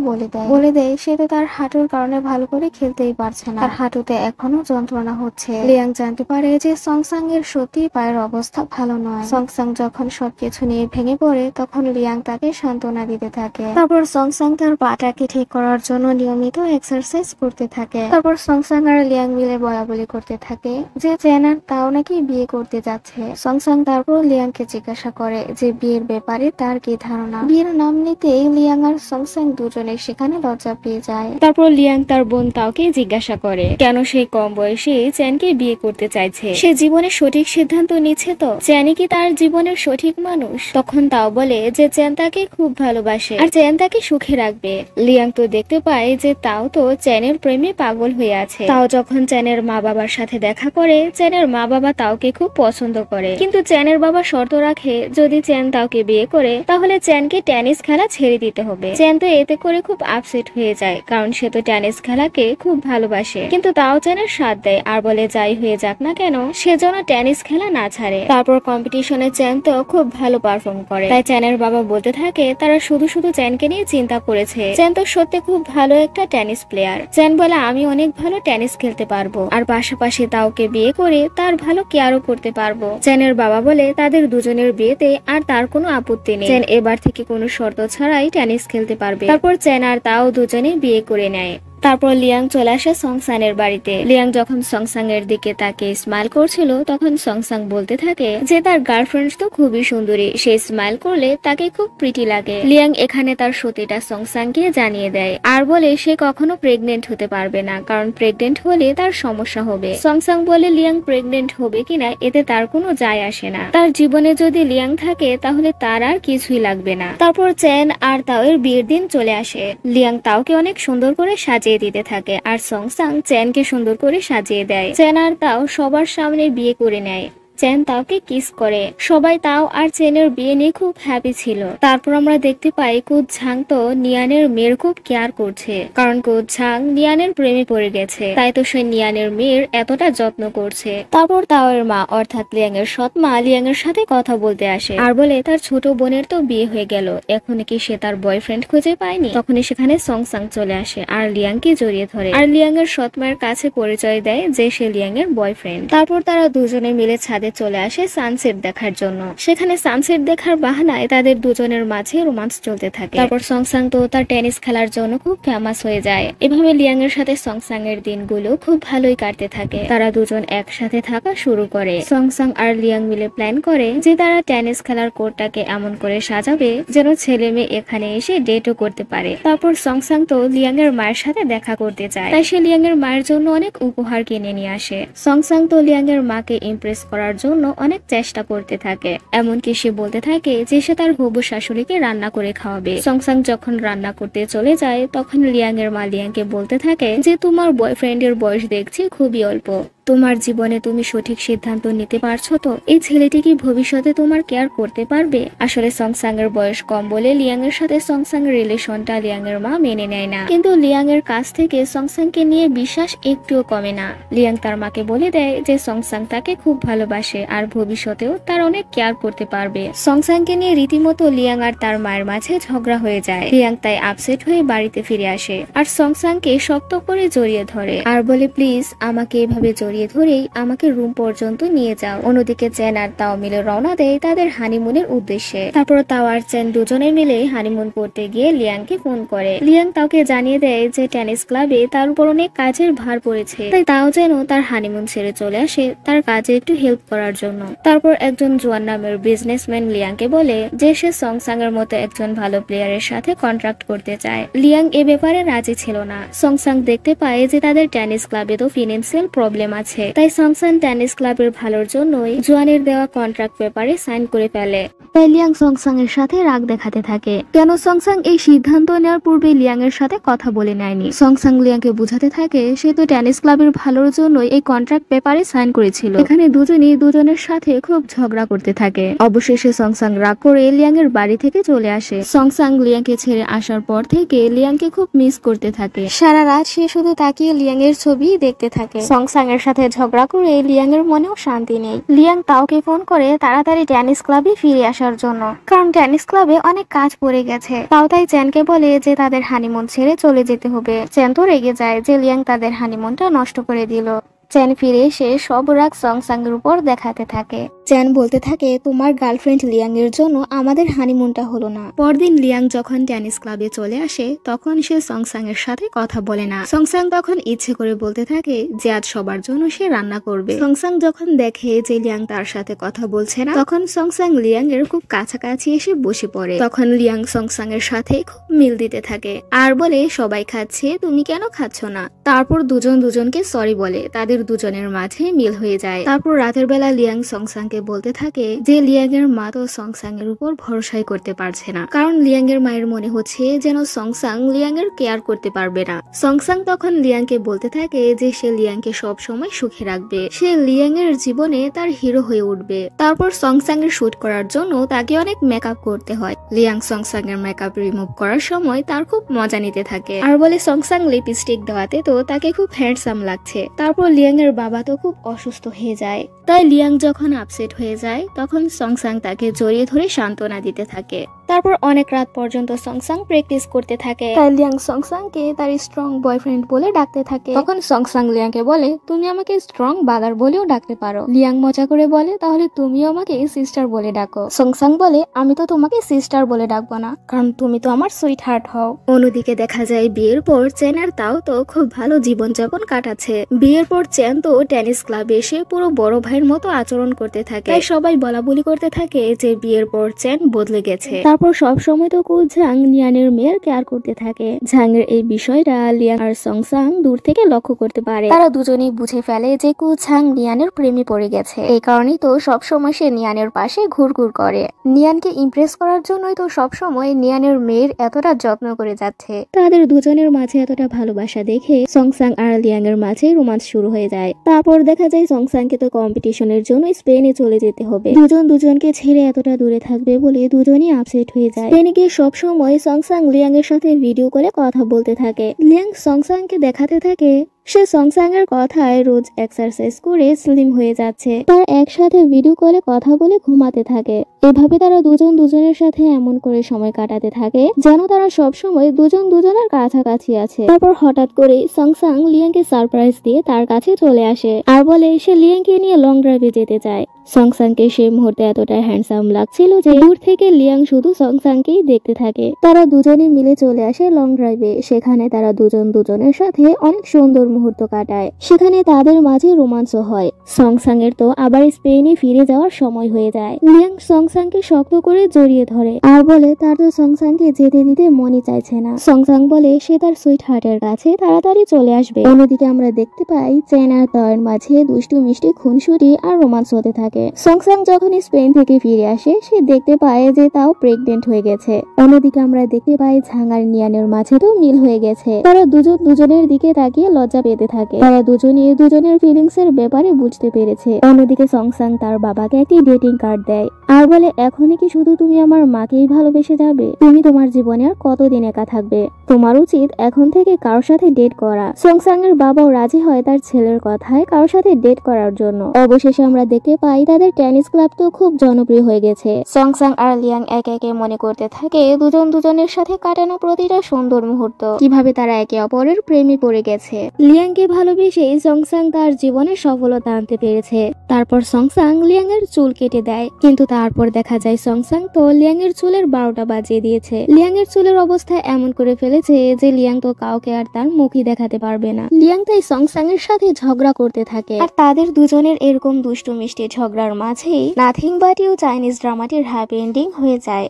বলে দেয় সে তো তার হাঁটুর কারণে ভালো করে খেলতেই পারছে না, তার হাঁটুতে এখনো যন্ত্রণা হচ্ছে। লিয়াং জানতে পারে যে সংসাং এর সত্যি পায়ের অবস্থা ভালো নয়। সংসাং যখন সবকিছু নিয়ে ভেঙে পড়ে তখন লিয়াং তাকে সান্ত্বনা দিতে থাকে। তারপর সংসাং তার পাটাকে ঠিক করার জন্য নিয়মিত এক্সারসাইজ করতে থাকে। তারপর সংসাং আর লিয়াং মিলে বলাবলি করতে থাকে যে চেন আর তাও নাকি বিয়ে করতে যাচ্ছে। সংসাং তারপর লিয়াংকে জিজ্ঞাসা করে যে বিয়ের ব্যাপারে তার কি ধারণা। বিয়ের নাম নিতেই লিয়াং আর সংসাং দুজনে সেখানে লজ্জা পেয়ে যায়। তারপর লিয়াং তার বোন তাওকে জিজ্ঞাসা করে কেন সে কম বয়সে চ্যানকে বিয়ে করতে চাইছে, সে জীবনের সঠিক সিদ্ধান্ত নিচ্ছে তো, চ্যানই কি তার জীবনের সঠিক মানুষ? তখন তাও বলে যে চ্যান তাকে খুব ভালোবাসে আর চ্যান তাকে সুখে রাখবে। লিয়াং তো দেখতে পায় যে তাও তো চ্যানের প্রেমে পাগল হয়ে আছে। তাও যখন চ্যানের মা বাবার সাথে দেখা করে, চ্যানের মা বাবা তাওকে খুব পছন্দ করে, কিন্তু চ্যানের বাবা শর্ত রাখে যদি চ্যান তাওকে বিয়ে করে তাহলে চ্যানকে টেনিস খেলা ছেড়ে দিতে হবে। চ্যান তো এতে করে খুব আপসেট হয়ে যায়, কারণ সে তো টেনিস খেলাকে খুব ভালোবাসে, কিন্তু তাও চ্যানের সাথ দেয় আর বলে যাই হয়ে যাক না কেন সে যেন টেনিস খেলা না ছাড়ে। তারপর কম্পিটিশনে চ্যান তো খুব ভালো পারফর্ম করে, তাই চ্যানের বাবা বলতে থাকে তারা শুধু শুধু চ্যানকে নিয়ে চিন্তা করেছে, চ্যান তো সত্যি খুব ভালো একটা টেনিস প্লেয়ার। চ্যান বলে আমি অনেক ভালো টেনিস খেলতে পারবো আর পাশাপাশি তাওকে বিয়ে করে তার ভালো কেয়ারও করতে পারবো। চ্যানের বাবা বলে তাদের দুজনের বিয়েতে আর তার কোনো আপত্তি নেই, চ্যান এবার থেকে কোনো শর্ত ছাড়াই টেনিস খেলতে পারবে। তারপর চ্যান আর তাও দুজনে বিয়ে করে নেয়। তারপর লিয়াং চলে আসে সংসানের বাড়িতে। লিয়াং যখন সংসাং এর দিকে তাকে স্মাইল করছিল তখন সংসাং বলতে থাকে যে তার গার্লফ্রেন্ড তো খুবই সুন্দরী, সে স্মাইল করলে তাকে খুব প্রিটি লাগে। লিয়াং এখানে তার সতীটা সংসাংকে জানিয়ে দেয় আর বলে সে কখনো প্রেগনেন্ট হতে পারবে না, কারণ প্রেগনেন্ট হলে তার সমস্যা হবে। সংসাং বলে লিয়াং প্রেগনেন্ট হবে কিনা এতে তার কোনো যায় আসে না, তার জীবনে যদি লিয়াং থাকে তাহলে তার আর কিছুই লাগবে না। তারপর চ্যান আর তাওয়ের বিয়ের দিন চলে আসে। লিয়াং তাওকে অনেক সুন্দর করে সাজিয়ে দিতে থাকে আর সংসাং চ্যানকে সুন্দর করে সাজিয়ে দেয়। চ্যান আর তাও সবার সামনে বিয়ে করে নেয়। চ্যান তাওকে কিস করে। সবাই তাও আর চ্যানের বিয়ে নিয়ে খুব হ্যাপি ছিল। তারপর আমরা দেখতে পাই কুদ ঝাং তো নিয়ানের মেয়ের খুব কেয়ার করছে, কারণ কুদ ঝাং নিয়ানের প্রেমে পড়ে গেছে, তাই তো সে নিয়ানের মেয়ের এতটা যত্ন করছে। তারপর তাওয়ের মা অর্থাৎ লিয়াং এর সৎ মা লিয়াং এর সাথে কথা বলতে আসে আর বলে তার ছোট বোনের তো বিয়ে হয়ে গেল, এখন কি সে তার বয়ফ্রেন্ড খুঁজে পায়নি? তখনই সেখানে সংসাং চলে আসে আর লিয়াংকে জড়িয়ে ধরে আর লিয়াং এর সৎ মায়ের কাছে পরিচয় দেয় যে সে লিয়াং এর বয়ফ্রেন্ড। তারপর তারা দুজনে মিলে ছাদে চলে আসে সানসেট দেখার জন্য। সেখানে সানসেট দেখার বাহানায় তাদের দুজনের মাঝে রোমান্স চলতে থাকে। তারপর সংসাং তো তার টেনিস খেলার জন্য খুব ফেমাস হয়ে যায়। এভাবে লিয়াং এর সাথে সংসাং এর দিনগুলো খুব ভালোই কাটতে থাকে। তারা দুজন একসাথে থাকা শুরু করে। সংসাং আর লিয়াং মিলে প্ল্যান করে যে তারা টেনিস খেলার কোর্টটাকে এমন করে সাজাবে যেন ছেলে মেয়ে এখানে এসে ডেটও করতে পারে। তারপর সংসাং তো লিয়াং এর মায়ের সাথে দেখা করতে চায়, তাই সে লিয়াং এর মায়ের জন্য অনেক উপহার কিনে নিয়ে আসে। সংসাং তো লিয়াং এর মাকে ইমপ্রেস করার জন্য অনেক চেষ্টা করতে থাকে, এমনকি সে বলতে থাকে যে সে তার হবু শাশুড়িকে রান্না করে খাওয়াবে। সংসাং যখন রান্না করতে চলে যায় তখন লিয়াং এর মা লিয়াংকে বলতে থাকে যে তোমার বয়ফ্রেন্ডের বয়স দেখছি খুবই অল্প, তোমার জীবনে তুমি সঠিক সিদ্ধান্ত নিতে পারছো তো? এই ছেলেটি কি ভবিষ্যতে তোমার কেয়ার করতে পারবে? আসলে সংসাং এর বয়স কম বলে লিয়াং এর সাথে সংসাং এর রিলেশনটা লিয়াং এর মা মেনে নেয় না, কিন্তু লিয়াং এর কাছ থেকে সংসাংকে নিয়ে বিশ্বাস একটুও কমে না। লিয়াং তার মাকে বলে দেয় যে সংসাং তাকে খুব ভালোবাসে আর ভবিষ্যতেও তার অনেক কেয়ার করতে পারবে। সংসাংকে নিয়ে রীতিমতো লিয়াং আর তার মায়ের মাঝে ঝগড়া হয়ে যায়। লিয়াং তাই আপসেট হয়ে বাড়িতে ফিরে আসে আর সংসাংকে শক্ত করে জড়িয়ে ধরে আর বলে প্লিজ আমাকে এভাবে জড়িয়ে ধরেই আমাকে রুম পর্যন্ত নিয়ে যাও। অন্যদিকে চ্যান আর তাও মিলে রওনা দেয় তাদের হানিমুনের উদ্দেশ্যে। তারপর তাও আর চ্যান দুজনে মিলে হানিমুন করতে গিয়ে লিয়াংকে ফোন করে। লিয়াং তাওকে জানিয়ে দেয় যে টেনিস ক্লাবে তার উপর অনেক কাজের ভার পড়েছে, তাই তাও যেন তার হানিমুন ছেড়ে চলে আসে তার কাজে একটু হেল্প করার জন্য। তারপর একজন জোয়ান নামের বিজনেসম্যান লিয়াংকে বলে যে সে সংসাং এর মতো একজন ভালো প্লেয়ারের সাথে কন্ট্রাক্ট করতে চায়। লিয়াং এ ব্যাপারে রাজি ছিল না। সংসাং দেখতে পায় যে তাদের টেনিস ক্লাবে তো ফিনান্সিয়াল প্রবলেম আছে, তাই সংসান টেনিস ক্লাবের ভালোর জন্যই জোয়ানের দেওয়া কন্ট্রাক্ট পেপারে সাইন করে ফেলে। তাই লিয়াং সংসাং এর সাথে রাগ দেখাতে থাকে কেন সংসাং এই সিদ্ধান্ত নেওয়ার পূর্বে লিয়াং এর সাথে কথা বলে নেয়নি। সংসাং লিয়াংকে বোঝাতে থাকে সে তো টেনিস ক্লাবের ভালোর জন্যই এই কন্ট্রাক্ট পেপারে সাইন করেছিল। এখানে দুজনই দুজনের সাথে খুব ঝগড়া করতে থাকে। অবশেষে সংসাং রাগ করে লিয়াং এর বাড়ি থেকে চলে আসে। সংসাং লিয়াংকে ছেড়ে আসার পর থেকে লিয়াংকে খুব মিস করতে থাকে। সারা রাত সে শুধু তাকিয়ে লিয়াং এর ছবি দেখতে থাকে। সংসাং এর সাথে ঝগড়া করে লিয়াং এর মনেও শান্তি নেই। লিয়াং তাওকে ফোন করে তাড়াতাড়ি টেনিস ক্লাবে ফিরে আসার জন্য, কারণ টেনিস ক্লাবে অনেক কাজ পড়ে গেছে। তাও তাই চ্যানকে বলে যে তাদের হানিমুন ছেড়ে চলে যেতে হবে। চ্যান তো রেগে যায় যে লিয়াং তাদের হানিমুনটা নষ্ট করে দিল। চ্যান ফিরে এসে সব রাগ সংসাং এর উপর দেখাতে থাকে। চ্যান বলতে থাকে, তোমার গার্লফ্রেন্ড লিয়াং এর জন্য আমাদের হানিমুনটা হলো না। পরদিন লিয়াং যখন টেনিস ক্লাবে চলে আসে তখন সে সংসাং এর সাথে কথা বলে না। সংসাং তখন ইচ্ছে করে বলতে থাকে যে আজ সবার জন্য সে রান্না করবে। সংসাং যখন দেখে যে লিয়াং তার সাথে কথা বলছে না তখন সংসাং লিয়াং এর খুব কাছাকাছি এসে বসে পড়ে। তখন লিয়াং সংসাং এর সাথে খুব মিল দিতে থাকে আর বলে, সবাই খাচ্ছে তুমি কেন খাচ্ছ না। তারপর দুজন দুজনকে সরি বলে, তাদের দুজনের মাঝে মিল হয়ে যায়। তারপর রাতের বেলা লিয়াং সংসাংকে বলতে থাকে যে লিয়াং এর মা তো সংসাং এর উপর ভরসাই করতে পারছে না, কারণ লিয়াং এর মায়ের মনে হচ্ছে যেন সংসাং লিয়াং এর কেয়ার করতে পারবে না। সংসাং তখন লিয়াংকে বলতে থাকে যে সে লিয়াংকে সব সময় সুখে রাখবে, সে লিয়াং এর জীবনে তার হিরো হয়ে উঠবে। তারপর সংসাং এর শুট করার জন্য তাকে অনেক মেকআপ করতে হয়। লিয়াং সংসাং এর মেকআপ রিমুভ করার সময় তার খুব মজা নিতে থাকে আর বলে সংসাং লিপস্টিক দেওয়াতে তো তাকে খুব হ্যান্ডসাম লাগছে। তারপর লিয়াং এর বাবা তো খুব অসুস্থ হয়ে যায়, তাই লিয়াং যখন আপসেট হয়ে যায় তখন সংসাং তাকে জড়িয়ে ধরে সান্ত্বনা দিতে থাকে। তারপর অনেক রাত পর্যন্ত সংসাং প্র্যাকটিস করতে থাকে, তাই লিয়াং সংসাংকে তার স্ট্রং বয়ফ্রেন্ড বলে ডাকতে থাকে। তখন সংসাং লিয়াংকে বলে, তুমি আমাকে স্ট্রং বাদার বলেও ডাকতে পারো। লিয়াং মজা করে বলে, তাহলে তুমিও আমাকে সিস্টার বলে ডাকো। সংসাং বলে, আমি তো তোমাকে সিস্টার বলে ডাকবো না, কারণ তুমি তো আমার সুইট হার্ট হও। অন্যদিকে দেখা যায় বিয়ের পর চ্যান আর তাও তো খুব ভালো জীবনযাপন কাটাচ্ছে। বিয়ের পর চ্যান তো টেনিস ক্লাবে এসে পুরো বড় ভাইয়ের মতো আচরণ করতে থাকে, তাই সবাই বলা বলি করতে থাকে যে বিয়ের পর চ্যান বদলে গেছে। তারপর সব সময় তো কু ঝাং নিয়ানের মেয়ের কেয়ার করতে থাকে। ঝাংয়ের এই বিষয়টা লিয়াং আর সংসাং দূর থেকে লক্ষ্য করতে পারে। তারা দুজনেই বুঝে ফেলে যে কু ঝাং নিয়ানের প্রেমে পড়ে গেছে। এই কারণেই তো সব সময় সে নিয়ানের পাশে ঘুরঘুর করে। নিয়ানকে ইমপ্রেস করার জন্যই তো সব সময় নিয়ানের মেয়ের এতটা যত্ন করে যাচ্ছে। তাদের দুজনের মাঝে এতটা ভালোবাসা দেখে সংসাং আর লিয়াং এর মাঝে রোমান্স শুরু হয়ে যায়। তারপর দেখা যায় সংসাংকে তো কম্পিটিশনের জন্য স্পেনে চলে যেতে হবে। দুজন দুজনকে ছেড়ে এতটা দূরে থাকবে বলে দুজনই আপসেট হয়ে যায়। স্পেনে গিয়ে সব সময় সংসাং লিয়াং এর সাথে ভিডিও করে কথা বলতে থাকে। লিয়াং সংসাংকে দেখাতে থাকে সে সংসাং এর কথায় রোজ এক্সারসাইজ করে স্লিম হয়ে যাচ্ছে। তারা একসাথে ভিডিও কলে কথা বলে ঘুমাতে থাকে। এভাবে তারা দুজন দুজনের সাথে এমন করে সময় কাটাতে থাকে যেন তারা সব সময় দুজন দুজনের কাছাকাছি আছে। তারপর হঠাৎ করে সংসাং লিয়াংকে সারপ্রাইজ দিয়ে তার কাছে চলে আসে আর বলে সে লিয়াংকে নিয়ে লং ড্রাইভে যেতে চায়। সংসাংকে সেই মুহূর্তে এতটা হ্যান্ডসাম লাগছিল যে দূর থেকে লিয়াং শুধু সংসাংকেই দেখতে থাকে। তারা দুজনে মিলে চলে আসে লং ড্রাইভে। সেখানে তারা দুজন দুজনের সাথে অনেক সুন্দর মুহূর্ত কাটায়। সেখানে তাদের মাঝে রোমাঞ্চ হয়। সংসাং এর তো আবার স্পেনে ফিরে যাওয়ার সময় হয়ে যায়। লিয়াং সংসাংকে শক্ত করে জড়িয়ে ধরে আর বলে তার তো সংসাংকে যেতে দিতে মনই চাইছে না। সংসাং বলে সে তার সুইট হার্টের কাছে তাড়াতাড়ি চলে আসবে। অন্যদিকে আমরা দেখতে পাই চ্যান আর তাওয়ের মাঝে দুষ্টু মিষ্টি খুনসুটি আর রোমান্স হতে থাকে। সংসাং যখন স্পেন থেকে ফিরে আসে সে দেখতে পায় যে তাও প্রেগনেন্ট হয়ে গেছে। অন্যদিকে আমরা দেখতে পাই ঝাং আর নিয়ানের মাঝে তো মিল হয়ে গেছে। তারা দুজন দুজনের দিকে তাকিয়ে লজ্জা পেতে থাকে। তারা দুজনে দুজনের ফিলিংস এর ব্যাপারে বুঝতে পেরেছে। অন্যদিকে সংসাং তার বাবাকে একটি ডেটিং কার্ড দেয় আর বলে, এখনই কি শুধু তুমি আমার মাকেই ভালোবেসে যাবে? তুমি তোমার জীবনে আর কতদিন একা থাকবে? তোমার উচিত এখন থেকে কারোর সাথে ডেট করা। সংসাং এর বাবাও রাজি হয় তার ছেলের কথায় কারোর সাথে ডেট করার জন্য। অবশেষে আমরা দেখতে পাই তাদের টেনিস ক্লাব তো খুব জনপ্রিয় হয়ে গেছে। সংসাং আর লিয়াং একে একে মনে করতে থাকে দুজন দুজনের সাথে কাটানো প্রতিটা সুন্দর মুহূর্ত, কিভাবে তারা একে অপরের প্রেমে পড়ে গেছে। লিয়াংকে ভালোবেসে সংসাং তার জীবনে সফলতা আনতে পেরেছে। তারপর সংসাং লিয়াং এর চুল কেটে দেয়, কিন্তু তারপর দেখা যায় সংসাং তো লিয়াং এর চুলের 12টা বাজিয়ে দিয়েছে। লিয়াং এর চুলের অবস্থা এমন করে ফেলেছে যে লিয়াং তো কাউকে আর তার মুখই দেখাতে পারবে না। লিয়াং তাই সংসাং এর সাথে ঝগড়া করতে থাকে আর তাদের দুজনের এরকম দুষ্টু মিষ্টি ঝগড়ার মাঝেই নাথিং বাট ইউ চাইনিজ ড্রামাটির হ্যাপি এন্ডিং হয়ে যায়।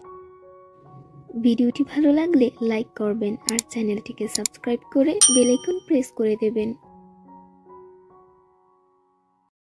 ভিডিওটি ভালো লাগলে লাইক করবেন আর চ্যানেলটিকে সাবস্ক্রাইব করে বেল আইকন প্রেস করে দেবেন।